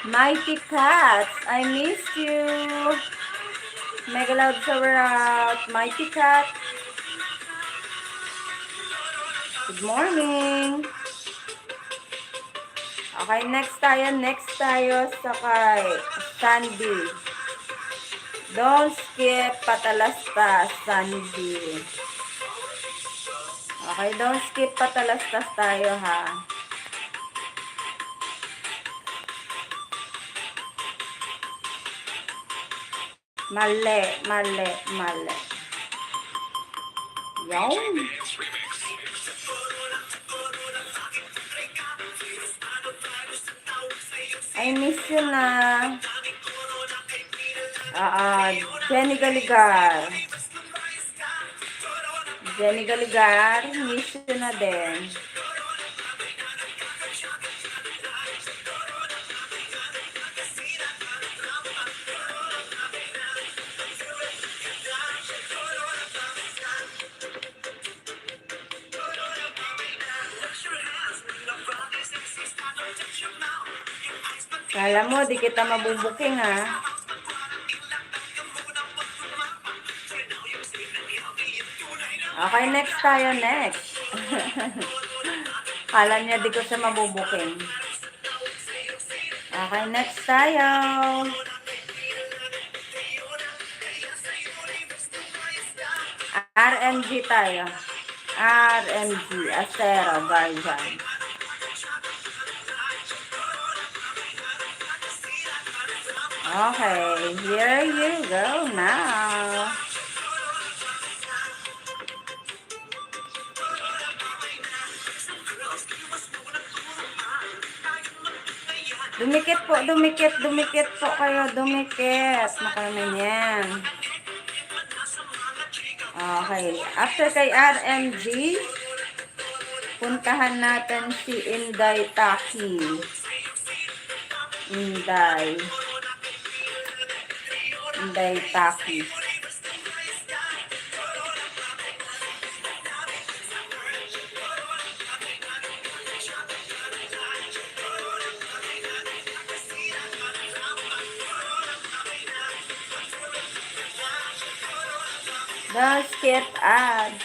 A: Mighty Cats, I missed you. Mega loud shower out. Mighty Cat. Good morning. Okay, next tayo sa kay Sandy. Don't skip patalastas, Sandy. Okay, don't skip patalastas tayo ha. Mali, mali, mali. Yun. I miss you na. Jenny Galigar. Jenny Galigar, miss you na din. Kala mo, di kita mabubuking ha. Okay, next tayo, next. Kala niya di ko siya mabubuking. Okay, next tayo. RMG tayo. RMG, Astero, Guardian. Okay, here you go now. Dumikit po, dumikit po kayo, dumikit. Nakarami yan. Okay, after kay RMG, puntahan natin si Inday Taki. Inday Taki. Don't skip ads.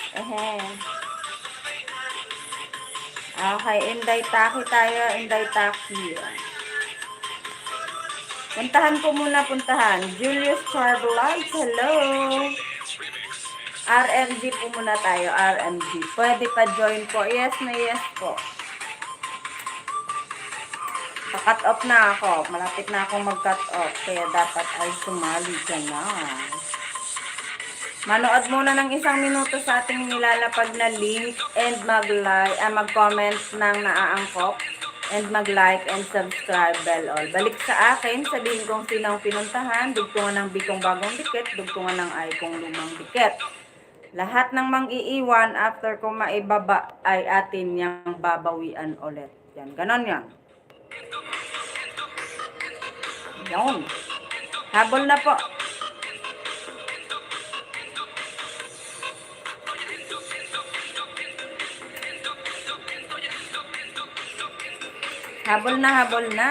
A: Okay, Inday Taki tayo, Inday Taki. Puntahan po muna, puntahan. Julius Charblag, hello. RMG po muna tayo, RMG. Pwede pa join po. Yes na yes po. Pa-cut off na ako. Malapit na akong mag-cut off. Kaya dapat ay sumali dyan na. Manood muna ng 1 minuto sa ating nilalapag na link and mag-comment ng naaangkop. And mag-like and subscribe bell all. Balik sa akin, sabihin kong sinong pinuntahan, dugtungan ng bikong bagong dikit, dugtungan ng aikong lumang dikit. Lahat ng mang-iiwan after ko maibaba ay atin yang babawian ulit. Yan, ganon yan. Yan. Habol na po. Habol na, habol na.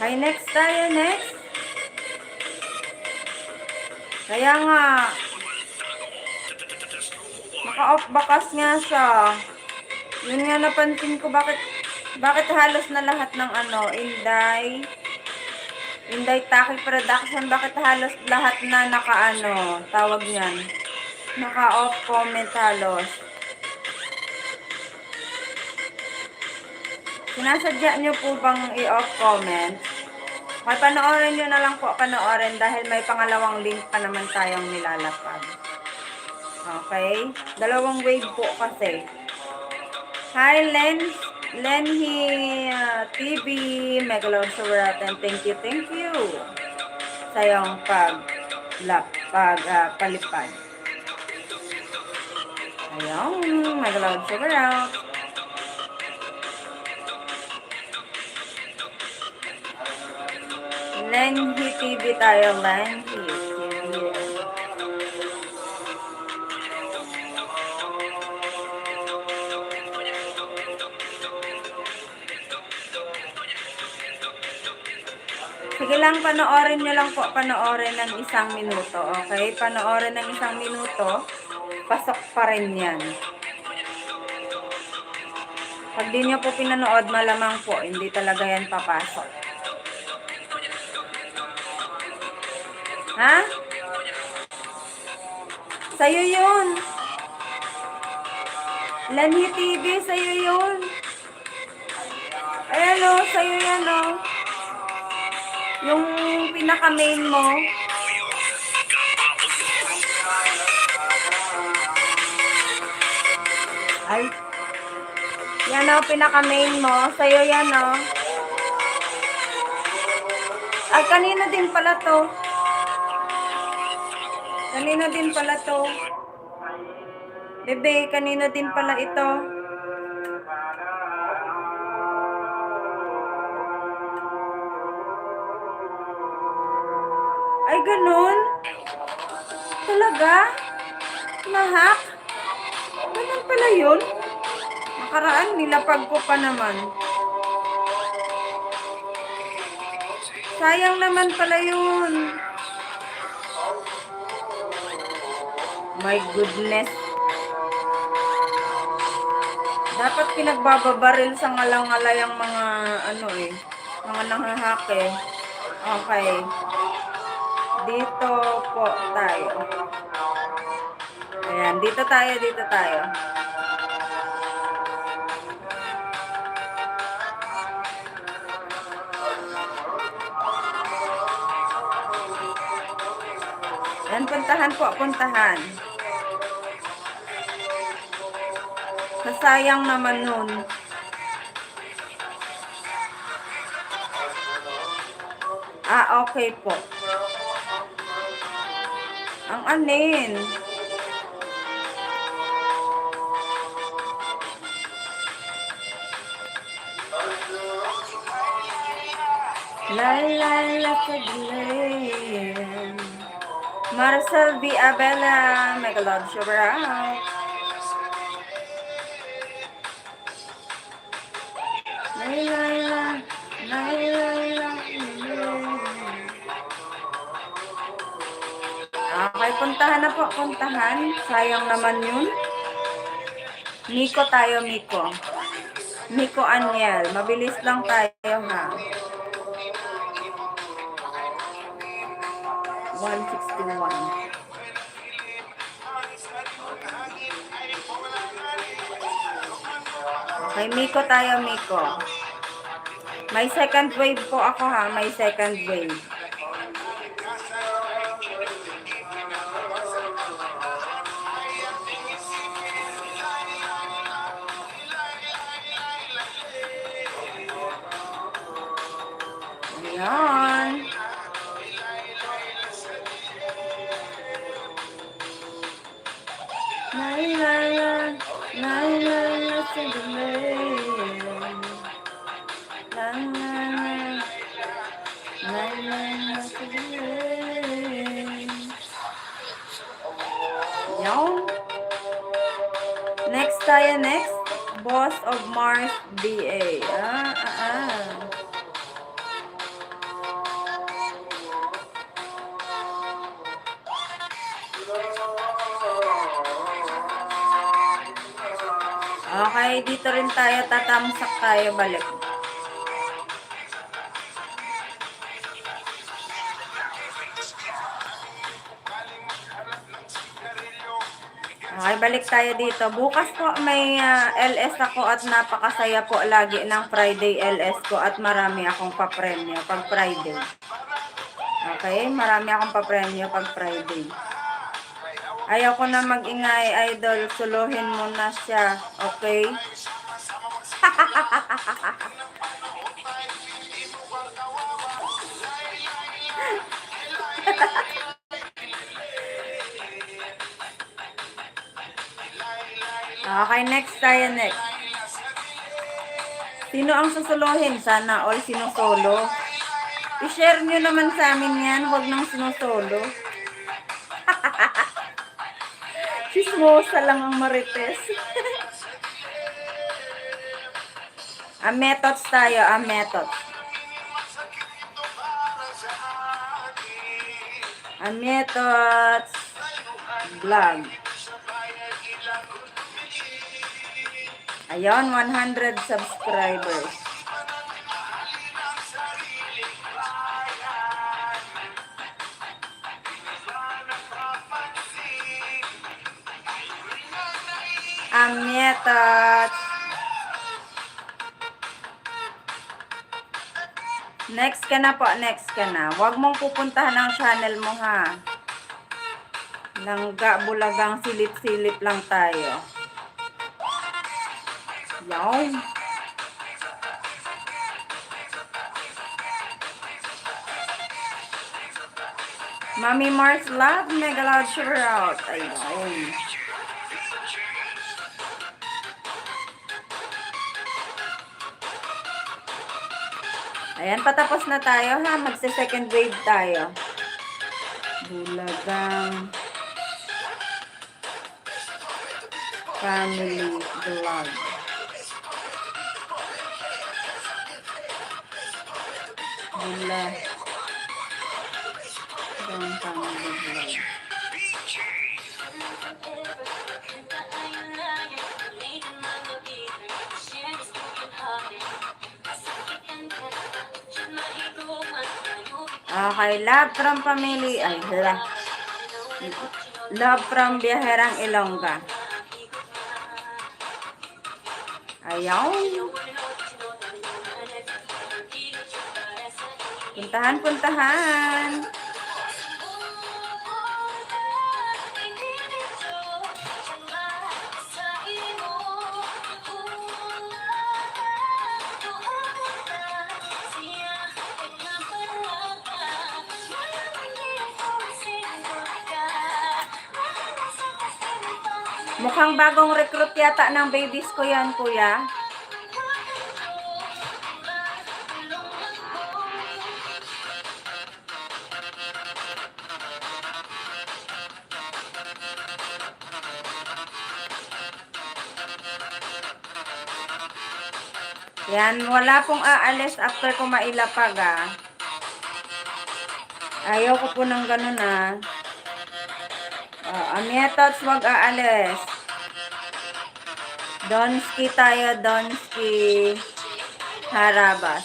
A: Okay, next tayo, next. Kaya nga, naka-off bakas nga siya. Yun nga napansin ko, bakit halos na lahat ng Inday Taki Production, bakit halos lahat na tawag niyan, naka-off comment halos. Sinasadya nyo po bang i-off comment? May panoorin nyo na lang po, panoorin dahil may pangalawang link pa naman tayong nilalapag. Okay? Dalawang wave po kasi. Hi, Lenhi TV, Megalod Sobratan. Thank you sa iyong palipad. Ayun, Megalod Sobratan. Lenhi TV tayo, Lenhi TV. Sige lang, panoorin nyo lang po. Panoorin ng 1 minuto. Okay? Panoorin ng 1 minuto. Pasok pa rin yan. Pag di nyo po pinanood, malamang po, hindi talaga yan papasok. Ha? Sa'yo yun. Lanhi TV, sa'yo yun. Ayan o, sa'yo yan o. Yung pinaka-main mo. Ay. Yan o, pinaka-main mo. Sa'yo yan o. Ay, kanino din pala to? Kanino din pala to? Bebe, kanino din pala ito? Ay, ganun? Talaga? Nahak? Ganun pala yun? Nakaraan, nilapag ko pa naman. Sayang naman pala yun. My goodness. Dapat pinagbababaril sa ngalang-ngalay ang mga mga nanghahak eh. Okay. Dito po tayo. Ayan, dito tayo. Ayan, puntahan. Nasayang naman nun. Okay po. Ang anin. La Saglen. Marcel V. Abela. Mega love sugar out. Okay, puntahan na po, puntahan. Sayang naman yun. Miko tayo, Miko. Miko Aniel. Mabilis lang tayo, ha. 161. Okay, Miko tayo, Miko. May second wave po ako, ha. May second wave. Ayan. Yan. Next tayo, next. Boss of Mars DA. Okay, dito rin tayo, tatamsak tayo balik. Okay, balik tayo dito. Bukas po may LS ako at napakasaya po lagi ng Friday LS ko at marami akong papremyo pag Friday. Okay, marami akong papremyo pag Friday. Ayaw ko na mag-ingay, idol. Suluhin mo na siya. Okay? Okay, next tayo, next. Sino ang susuluhin? Sana all sinusolo. I-share nyo naman sa amin yan. Huwag nang sinusolo. Chismosa lang ang marites. Methods tayo, methods. Ametots Vlog. Ayun, 100 subscribers. Ametots. Next ka na po, next ka na. Huwag mong pupuntahan ang channel mo, ha. Langga, bulagang, silip-silip lang tayo. Yawn. Mami Mars Love, mega loud shout out. Ayun. Ayan, patapos na tayo, ha. Magse-second wave tayo. Bulagang family vlog. Bulagang family vlog. Okay, love from family. Ay, love from Biyaherang Ilongga. Ayaw. Puntahan, puntahan. Mukhang bagong recruit yata ng babies ko yan, kuya. Yan, wala pong aalis after ko mailapag, ah. Ayaw ko po ng ganun, ah. Ametots, wag aalis. Donski tayo, Donski Harabas.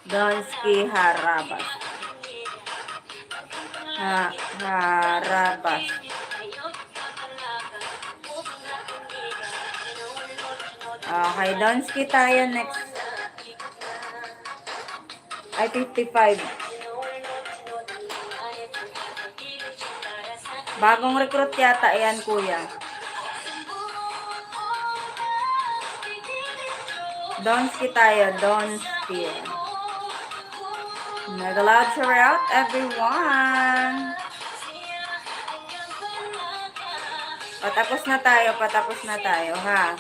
A: Donski Harabas. Harabas. Okay, Donski tayo next. Ay, 55. Bagong recruit yata yan, kuya. Donski tayo, Donski. Mega loud shout out, everyone. Patapos na tayo, ha.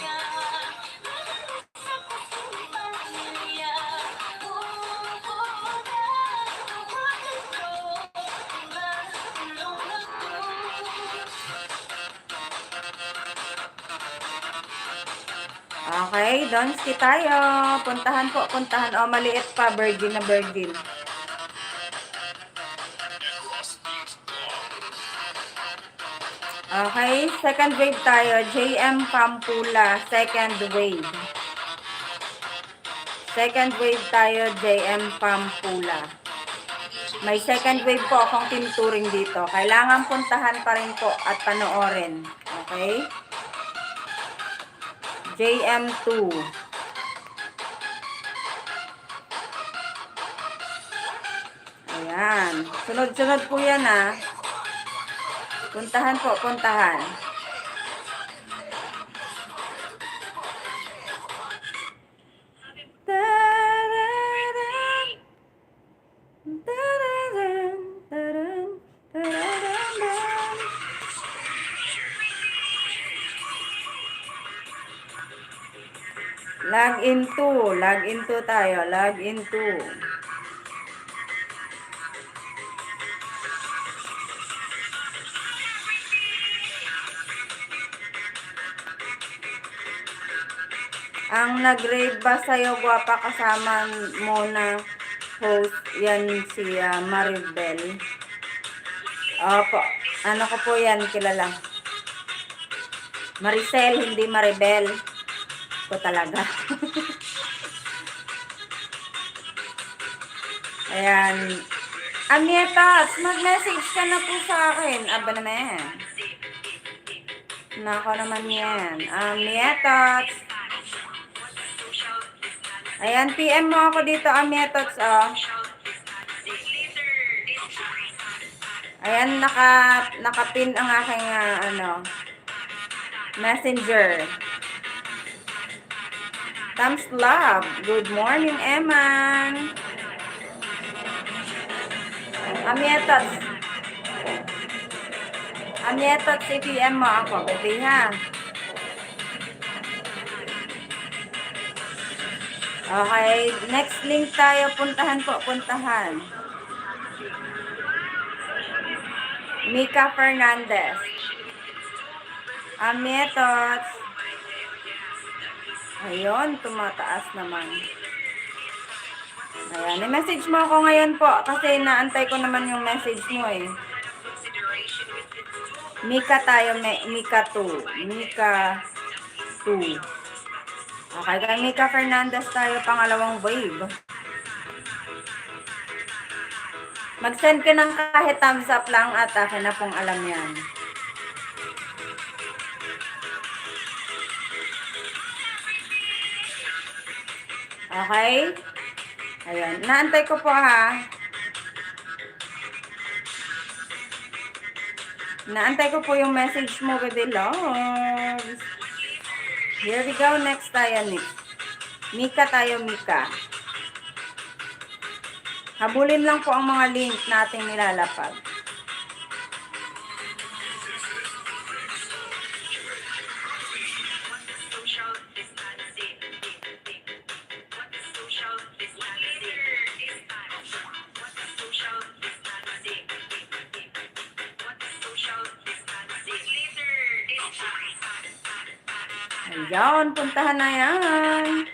A: Okay, Donski tayo. Puntahan po, puntahan. O, maliit pa, virgin na virgin. Okay, second wave tayo. JM Pampula, second wave. Second wave tayo, JM Pampula. May second wave po akong tinuturing dito. Kailangan puntahan pa rin po at panoorin. Okay? JM2. Ayan. Sunod-sunod po yan, ah. Puntahan po, puntahan. Log into tayo, log into. Ang nag-raid ba sa'yo, guwapa, kasama mo na host. Yan si Maribel. Opo. Ano ko po yan, kilala. Maricel, hindi Maribel. Ko talaga. Ayan. Amietas, mag-message ka na po sa akin. Aba naman. Nako naman yan. Amietas. Ayan, PM mo ako dito, Amietas, oh. Ayan, nakapin ang aking, messenger. Thumbs love. Good morning, Eman. Amietas. Amietas, CPM mo ako, baby, ha? Okay, next link tayo. Puntahan po, puntahan. Mika Fernandez. Amietas. Ayun, tumataas naman. Ayan, i-message mo ako ngayon po kasi naantay ko naman yung message mo eh. Mika tayo, Mika 2. Mika 2. Okay, kay Mika Fernandez tayo, pangalawang wave. Mag-send ka ng kahit thumbs up lang at akin na pong alam yan. Okay? Ayan. Naantay ko po ha. Naantay ko po yung message mo, baby loves. Here we go. Next tayo, Nick. Mika tayo, Mika. Habulin lang po ang mga link nating nilalapag. Ayan, puntahan na yan.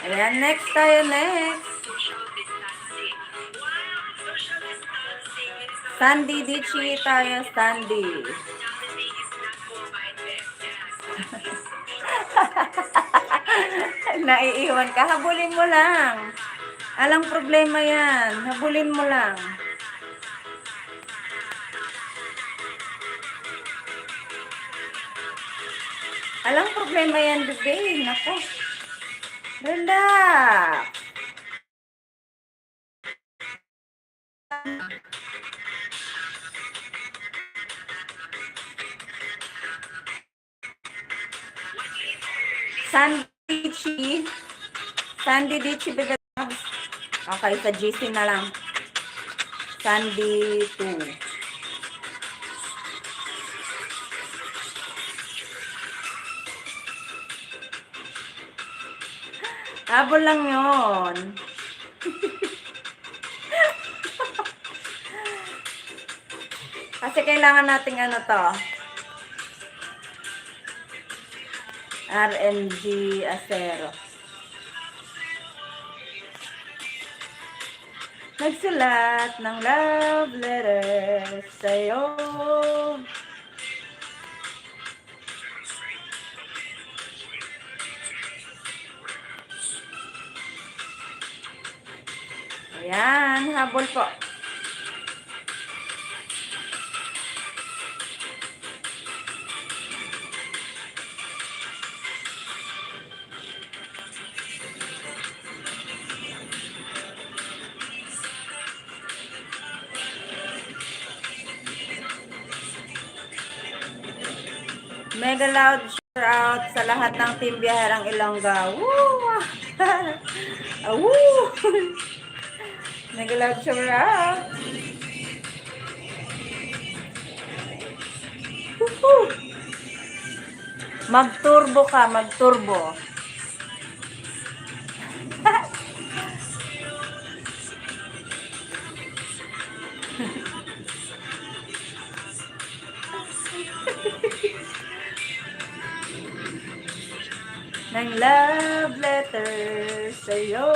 A: Ayan, next tayo, next. Sandy Dichi tayo, Sandy. Naiiwan ka, habulin mo lang. Alang problema yan, habulin mo lang. Alang problema yan, bebe. Nako. Relax. Sandy Dichi, bebe. Okay, sa GC na lang. Sandy 2. Habol lang yun. Kasi kailangan nating ano to. RNG Acero. Nagsulat ng love letter sa'yo. Ayan, habol po. Mega loud out sa lahat ng Team Biyaherang Ilongga. Woo! Woo! Nag-love shower out. Woo! Mag-turbo ka, mag-turbo. Ng love letter sa'yo.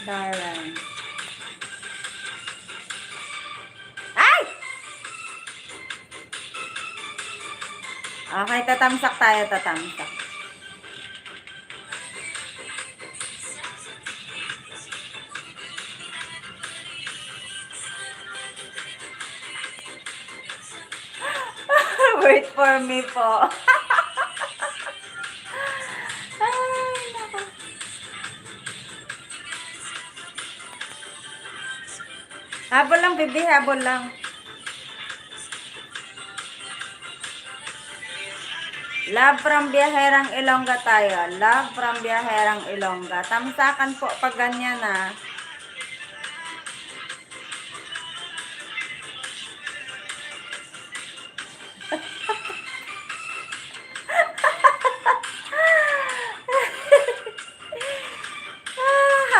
A: Darren. Ay! Okay, tatamsak tayo, tatamsak. Wait for me po. Ay, nako. Habol lang, baby, habol lang. Love from Biyaherang Ilongga tayo. Love from Biyaherang Ilongga. Tamsakan po pag ganyan na.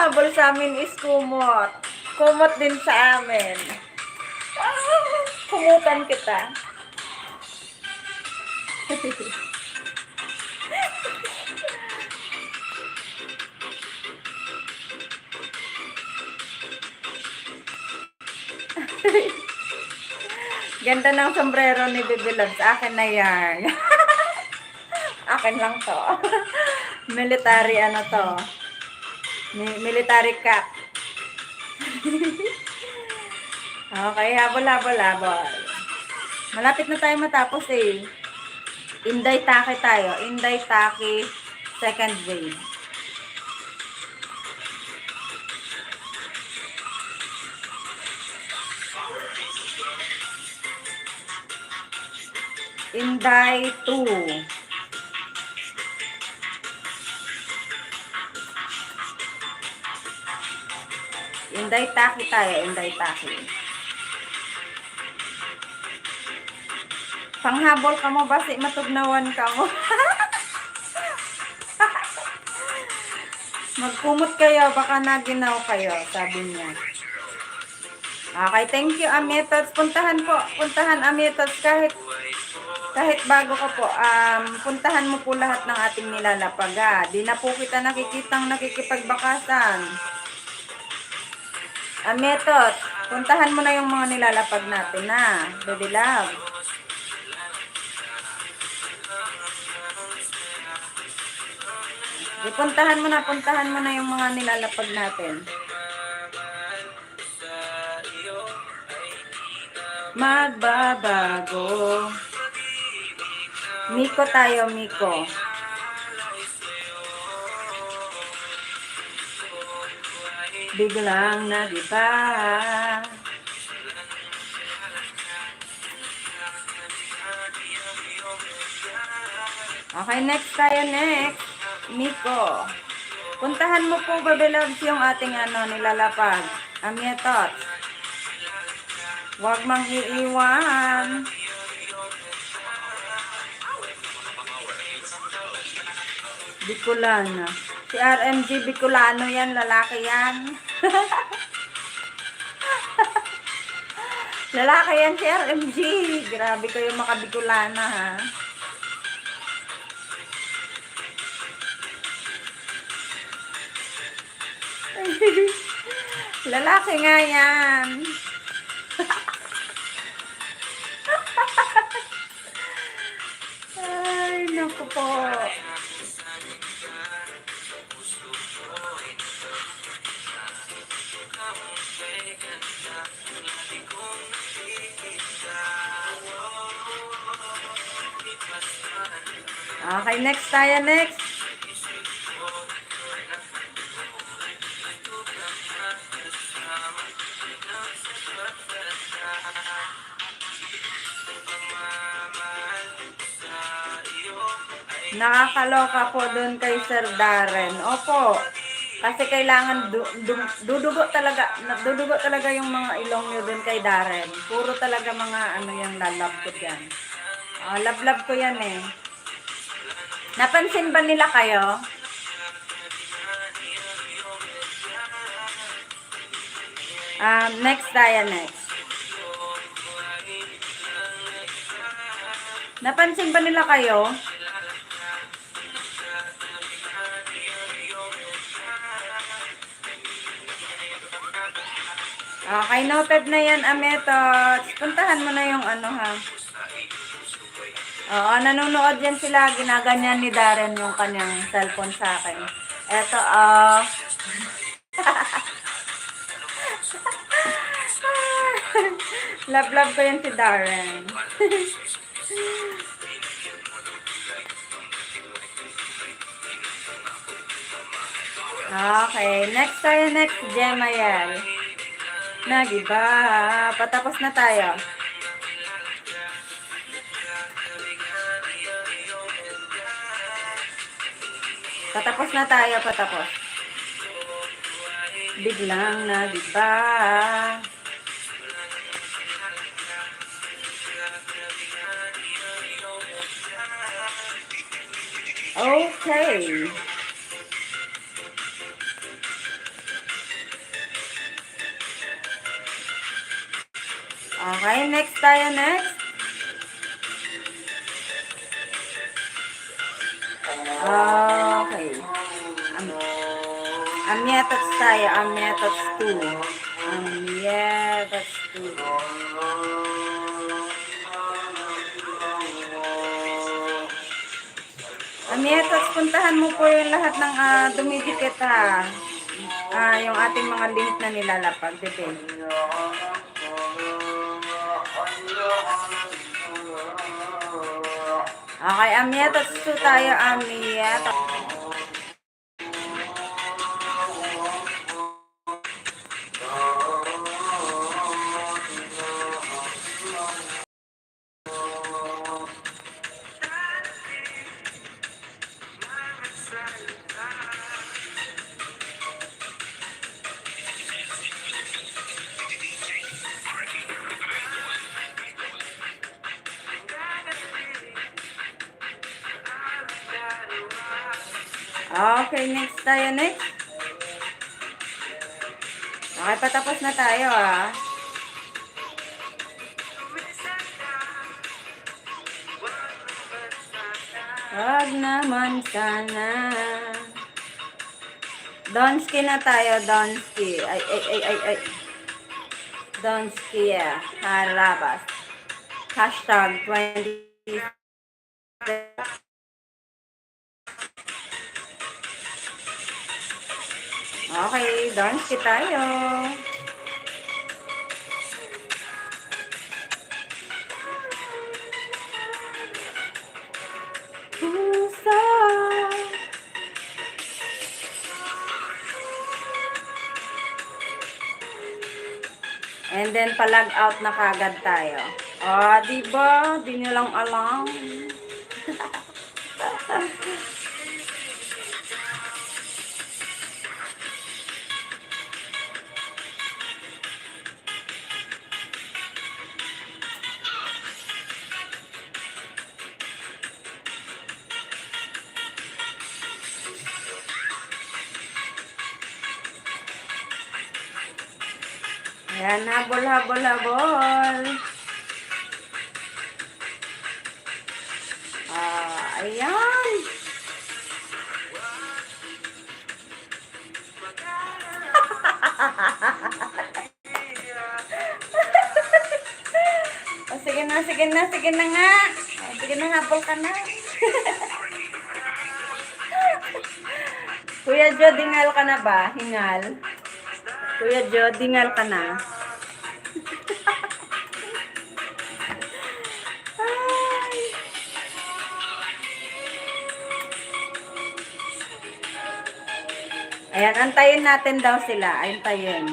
A: Habol sa amin is kumot. Kumot din sa amin. Kumutan kita. Ganda ng sombrero ni Bibi Love. Sa akin na yarn. Akin lang to. Military ano to. Military cap. Okay, habol. Malapit na tayo matapos eh. Inday Taki tayo. Inday Taki second wave. Inday 2. Inday Taki tayo, Inday Taki. Panghabol ka mo basi matugnawan ka mo. Magkumot kayo, baka naginaw kayo, sabi niya. Okay, thank you, Ametots. Puntahan Ametots, kahit bago ka po, puntahan mo po lahat ng ating nilalapag. Di na po kita nakikitang nakikipagbakasan. Ametots, puntahan mo na yung mga nilalapag natin na, baby love. Puntahan mo na yung mga nilalapag natin. Magbabago. Miko tayo, Miko. Biglang nagiba. Okay, next tayo, next. Miko. Puntahan mo po, baby loves, yung ating nilalapag. Ametots. Huwag mang iiwan. Bicolano. Si RMG Bicolano yan, lalaki yan. Lalaki yan si RMG. Grabe kayo makabicolana ha. Lalaki nga yan. Ay, naku po. Okay, next tayo, next. Nakakaloka po doon kay Sir Darren. Opo. Kasi kailangan dudugo talaga yung mga ilong nyo doon kay Darren. Puro talaga mga ano yung lalab ko dyan. Love ko yan eh. Napansin ba nila kayo? Next tayo, next. Napansin ba nila kayo? Okay, noted na yan, Ametots. Puntahan mo na yung ano ha. Oo, nanonood yan sila. Ginaganyan ni Darren yung kanyang cellphone sa akin. Eto, love ko yan si Darren. Okay, next tayo, next, Gemayel. Nagiba. Patapos na tayo. Patapos na tayo, patapos. Biglang nagiba. Okay. Okay, next tayo, next. Okay. Amyetots tayo, Amyetots 2. Amyetots 2. Amyetots, puntahan mo po yung lahat ng dumidikit ha. Yung ating mga link na nilalapag, diba? Okay, Amyetots 2 tayo, Amyetots. Okay, next tayo, next. Okay, patapos na tayo Wag naman sana. Donski na tayo, Donski. Ay. Donski, harabas. Hashtag 20. Okay, Donski tayo. And then, palag out na kagad tayo. Diba? Di nyo lang alam. Ayan, habol. Ayan. Sige na nga. Sige na, habol ka na. Kuya Jo, dingal ka na ba? Hingal. Kuya Jo, dingal ka na. Ayan, antayin natin daw sila. Antayin.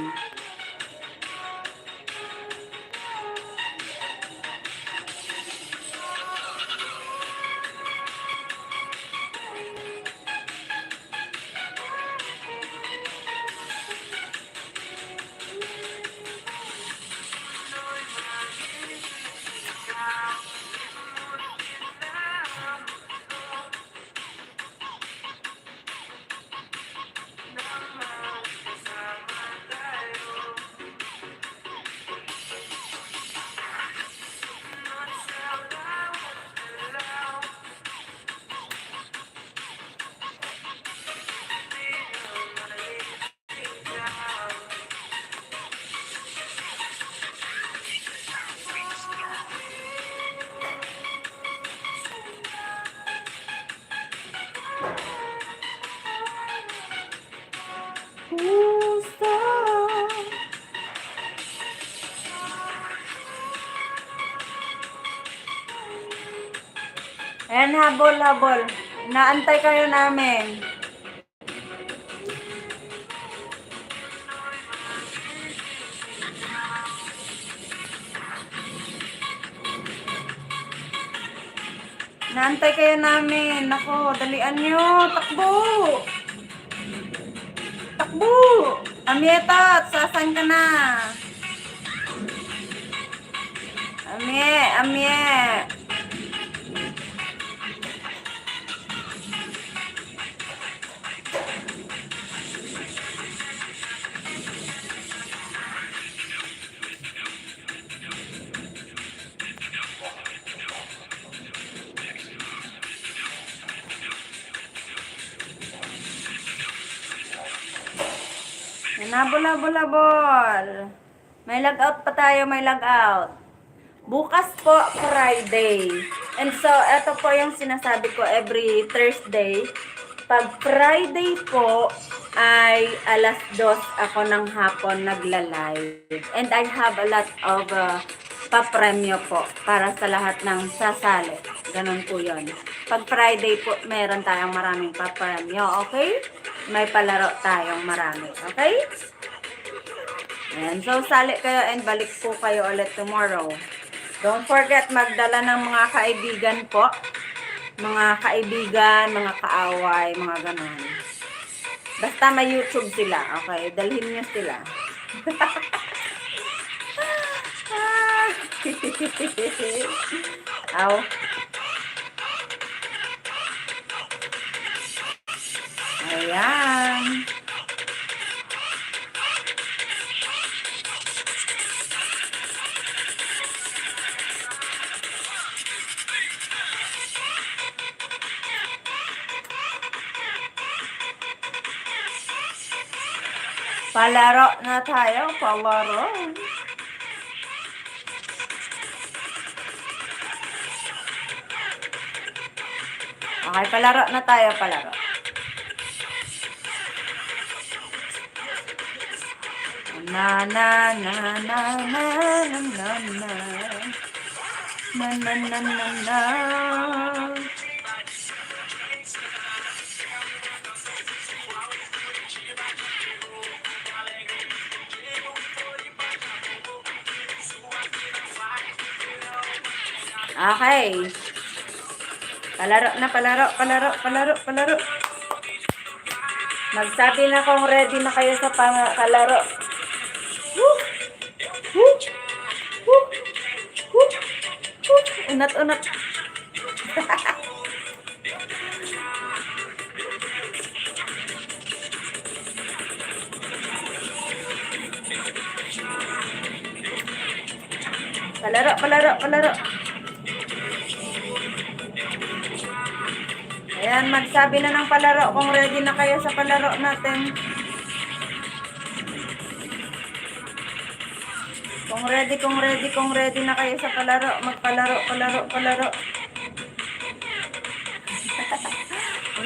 A: Ayan, habol, habol. Naantay kayo namin. Naantay kayo namin. Nako, dalian nyo. Takbo. Takbo. Amietot, sasan ka na? Amie, amie. Habol, habol, habol. May lag out pa tayo, may lag out. Bukas po, Friday. And so, ito po yung sinasabi ko every Thursday. Pag Friday po, ay alas 2 ako ng hapon nagla-live. And I have a lot of papremyo po para sa lahat ng sasali. Ganun po yun. Pag Friday po, meron tayong maraming papremyo, okay? May palaro tayong marami, okay? Ayan, so sali kayo and balik po kayo ulit tomorrow. Don't forget magdala ng mga kaibigan po. Mga kaibigan, mga kaaway, mga ganun. Basta may YouTube sila, okay? Dalhin nyo sila. Aw. Ayan. Palaro na tayo, palaro. Okay, palaro na tayo, palaro. Na na na na na na na na na na na na na. Okay. Palaro na, palaro, palaro, palaro, palaro. Magsabi na kung ready na kayo sa palaro. Woo! Woo! Woo! Woo! Woo! Unat, unat. Palaro, palaro, palaro. Ayan, magsabi na ng palaro kung ready na kayo sa palaro natin. Kung ready na kayo sa palaro, magpalaro, palaro, palaro.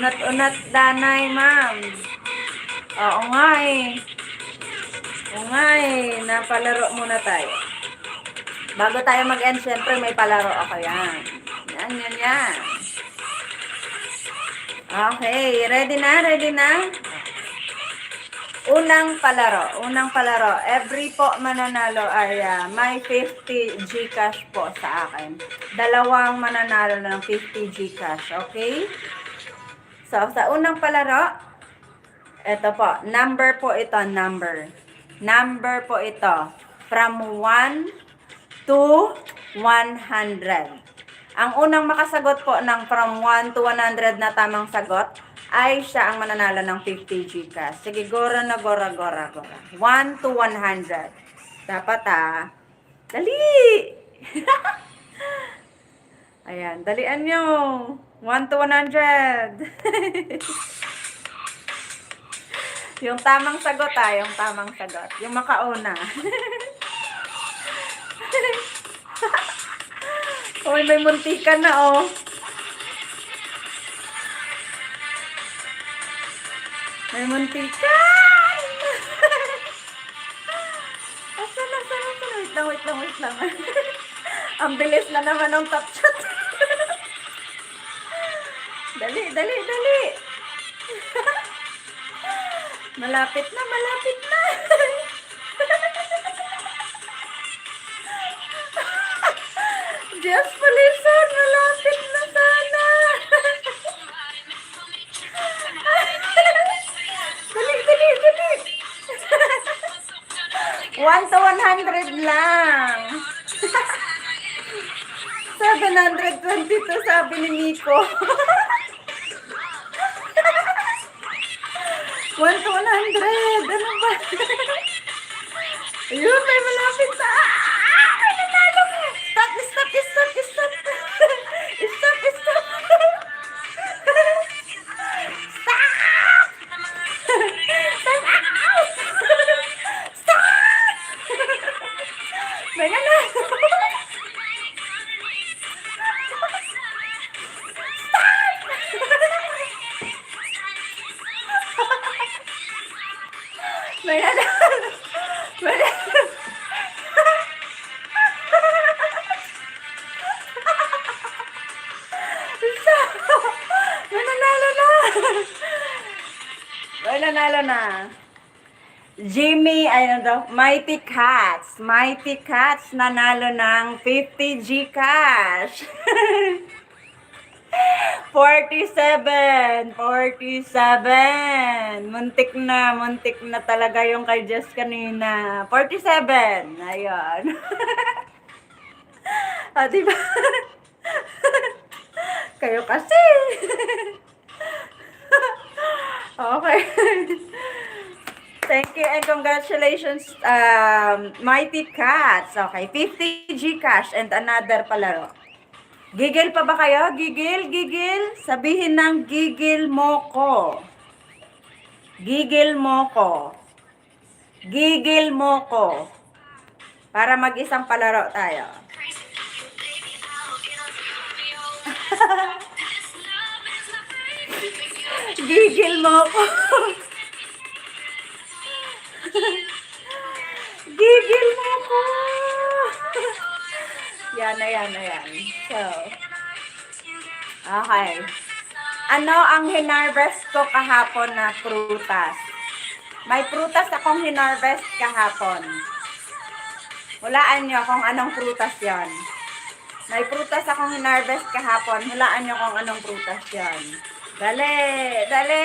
A: Unat-unat, danay, ma'am. Oo nga eh. Oo nga eh, napalaro muna tayo. Bago tayo mag-end, syempre may palaro ako yan. Yan, yan, yan. Okay, ready na, ready na? Unang palaro. Every po mananalo ay may 50 Gcash po sa akin. Dalawang mananalo ng 50 Gcash, okay? So, sa unang palaro, ito po, number po ito, number. Number po ito, from 1 to 100. Ang unang makasagot po ng from 1 to 100 na tamang sagot ay siya ang mananalo ng 50 Gcash. Sige, gora na, gora. 1 to 100. Dapat dali! Ayan, dalian nyo. 1 to 100. Yung tamang sagot yung tamang sagot. Yung makauna. Uy, may muntikan na, oh. May muntikan! Asa. Wait lang. Ang bilis na naman ng top shot. Dali, dali. Malapit na, malapit na. Just Polison, malapit na sana. Dali, dali, dali. 1 to 100 lang. 722 sabi ni Nico. 1 to 100. Ano ba? Ayun, may malapit na. May nanalo ko. Stop, stop, stop, stop. Stop, stop. Time out. Stop. May nanalo. May nanalo. May nanalo. May nanalo na. May nanalo na. Jimmy, ano daw? Mighty Cats. Mighty Cats nanalo ng 50 Gcash. 47. 47. Muntik na talaga yung kay Jess kanina. 47. Ayun. Ah, diba? Kayo kasi. Okay. Thank you and congratulations, Mighty Cats. Okay, 50 Gcash and another palaro. Gigil pa ba kayo? Gigil? Gigil? Sabihin ng gigil mo ko. Gigil mo ko. Gigil mo ko. Para mag-isang palaro tayo. Gigil mo ko. Gigil mo ko. Yan na yan. So, okay. Ano ang hinarvest ko kahapon na prutas? May prutas akong hinarvest kahapon. Hulaan nyo kung anong prutas yan. May prutas akong hinarvest kahapon. Hulaan nyo kung anong prutas yan. Dali! Dali!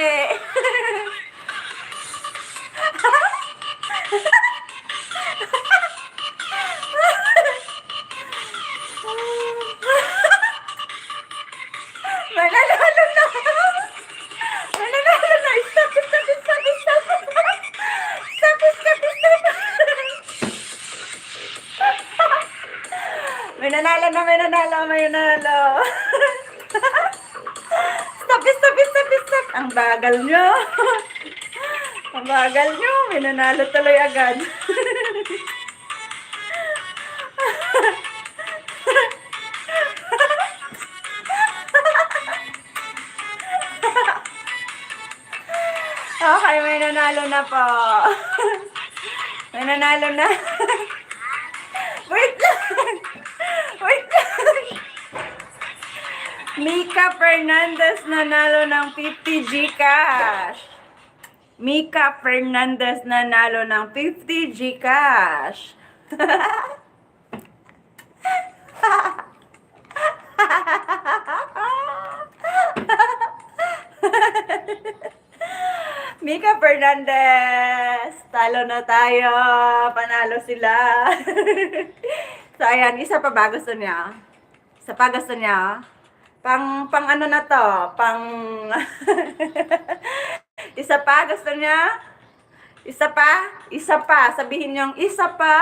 A: Mananalo na! Mananalo na! Stop! May nanalo! Stop! Ang bagal nyo! Ang bagal nyo! May nanalo tuloy agad. Okay, may nanalo na po. May nanalo na. Wait lang. Mika Fernandez nanalo ng 50 Gcash. Mika Fernandez nanalo ng 50 Gcash. Mika Fernandez, talo na tayo. Panalo sila. So, ayan, isa pa ba gusto niya? Isa pa gusto niya? Pang ano na to? Isa pa gusto niya? Isa pa. Sabihin niyong isa pa.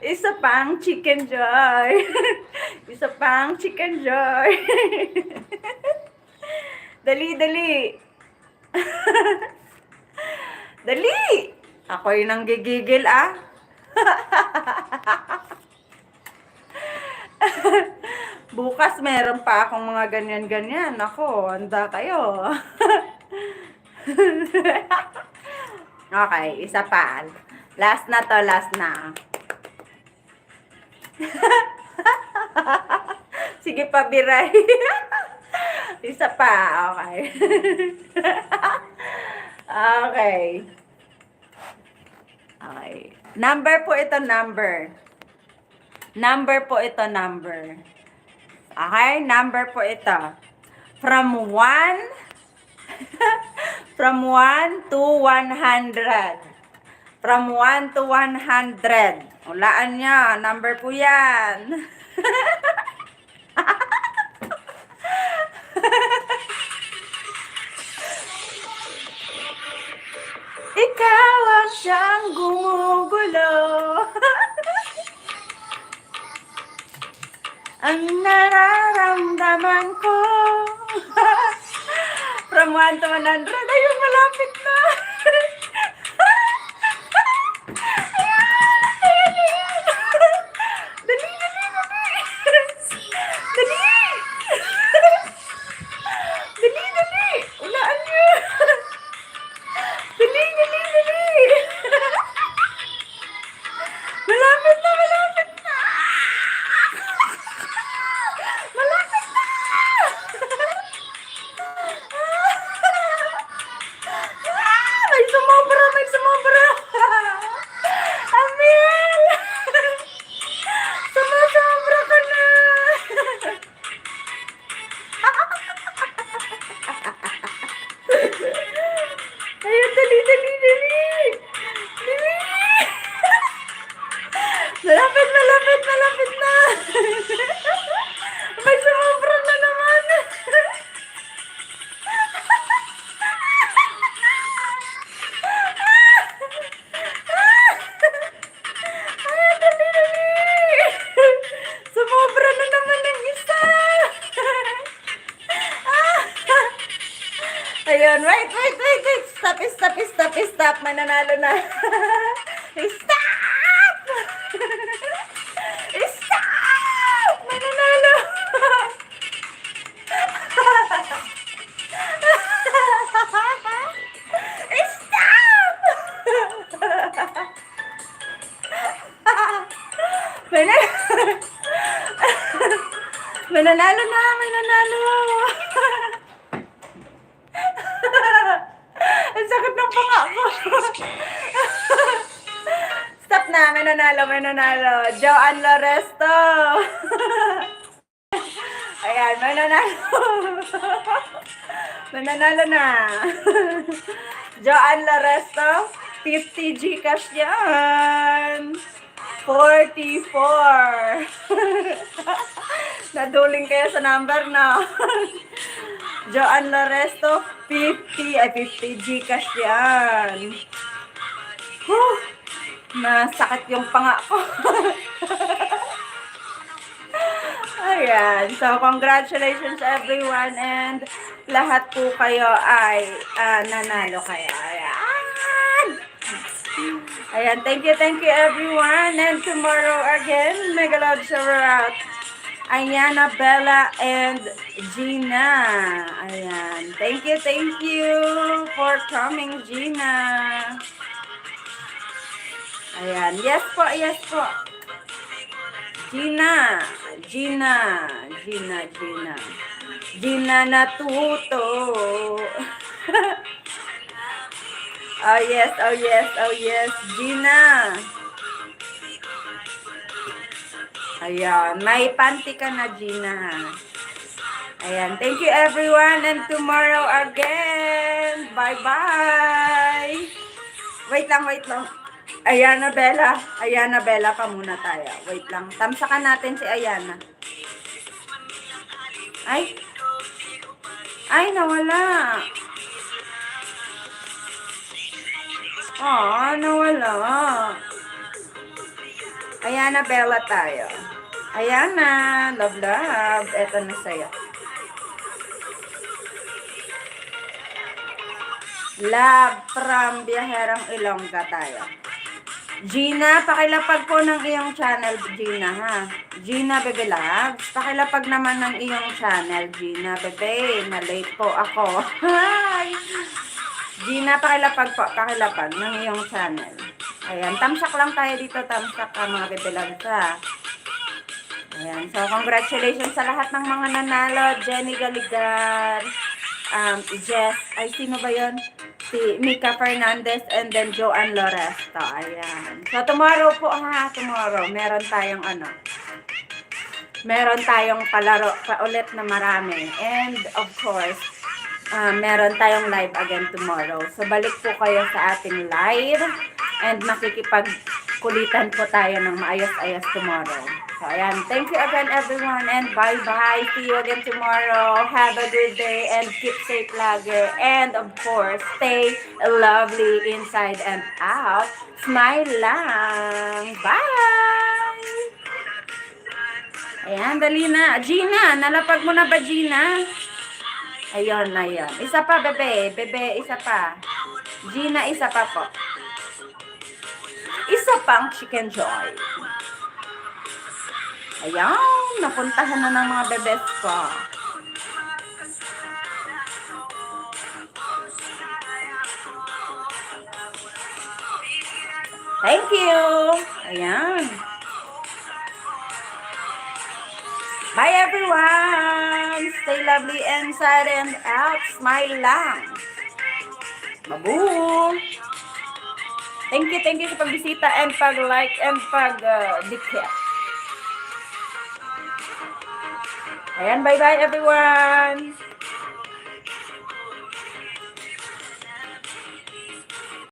A: Isa pang chicken joy. Isa pang chicken joy. Dali. Dali. Ako yung nanggigigil Bukas meron pa akong mga ganyan-ganyan. Ako, handa kayo. Okay, isa pa. Last na. Sige pa, Biray. Isa pa, okay. Okay. Okay. Number po ito, number. Number po ito, number. Okay, number po ito. From 1 from 1 to 100. From 1 to 100. Ulaan niya, number po yan. Ikaw ang siyang gumugulo. Ang nararamdaman ko. From 1 to 100. Ayun, malapit na. Dali, dali, dali. Dali. Dali, dali. Ulaan niyo. Dali, dali, dali. Malapit na, malapit na. Malapit na. May sumobra, may sumobra. Amel. Sumasobra ka na. Ayun, dali, dali, dali. Dali. Malapit, malapit, malapit na. May sumobra na naman. Ayun, dali, dali. Sumobra na naman ng isa. Ayun, wait, wait, wait, wait. Stop, stop, stop, stop. Mananalo na. Stop! Stop! Mananalo. Stop! Mananalo na, mananalo. Ang sakit ng panga ko. Stop na, may nanalo, may nanalo. Joanne Loresto. Ayan, may nanalo. May nanalo na. Joanne Loresto, 50 Gcash yan. 44. Naduling kayo sa number, no? Joanne Loresto, 50 Gcash yan. Whew, nasakit yung panga ko. Ayan. So, congratulations everyone and lahat po kayo ay nanalo kayo. Ayan. Ayan. Thank you everyone. And tomorrow again, mega love shower out. Ayana, Bella, and Gina. Ayan. Thank you for coming, Gina. Ayan. Yes po, yes po. Gina. Gina. Gina, Gina. Gina natuto. Oh yes, oh yes, oh yes. Gina. Ayan, may panty ka na, Gina. Ayan, thank you everyone and tomorrow again. Bye-bye. Wait lang, wait lang. Ayana Bella pa muna tayo. Wait lang, tamsakan natin si Ayana. Ay, nawala. Nawala. Ayana Bella tayo. Ayana, love. Eto na sa'yo. Love from Biyaherang Ilongga tayo. Gina, pakilapag po ng iyong channel, Gina, ha? Gina, bebe loves. Pakilapag naman ng iyong channel, Gina, bebe. Na-late po ako. Hi! Gina, pakilapag ng iyong channel. Ayan, tamsak lang tayo dito, tamsak ka mga bebe loves, ha? Ayan. So, congratulations sa lahat ng mga nanalo. Jenny Galigar, Jess, ay sino ba yun? Si Mika Fernandez and then Joanne Loresto. Ayan. So, tomorrow po ha, tomorrow, meron tayong palaro pa ulit na marami. And of course, meron tayong live again tomorrow. So, balik po kayo sa ating live and makikipagkulitan po tayo ng maayos-ayos tomorrow. So, ayan. Thank you again, everyone, and bye-bye. See you again tomorrow. Have a good day and keep safe lagi. And, of course, stay lovely inside and out. Smile lang. Bye! Ayan, dali na. Gina, nalapag mo na ba, Gina? Ayun, ayun. Isa pa, bebe. Bebe, isa pa. Gina, isa pa po. Isa pang Chicken Joy. Ayan, napuntahan na ng mga bebes ko. Thank you. Ayan. Bye everyone. Stay lovely inside and out. Smile lang. Mabu. Thank you sa pagbisita and pag-like and pag-dikit. Ayan, bye-bye everyone.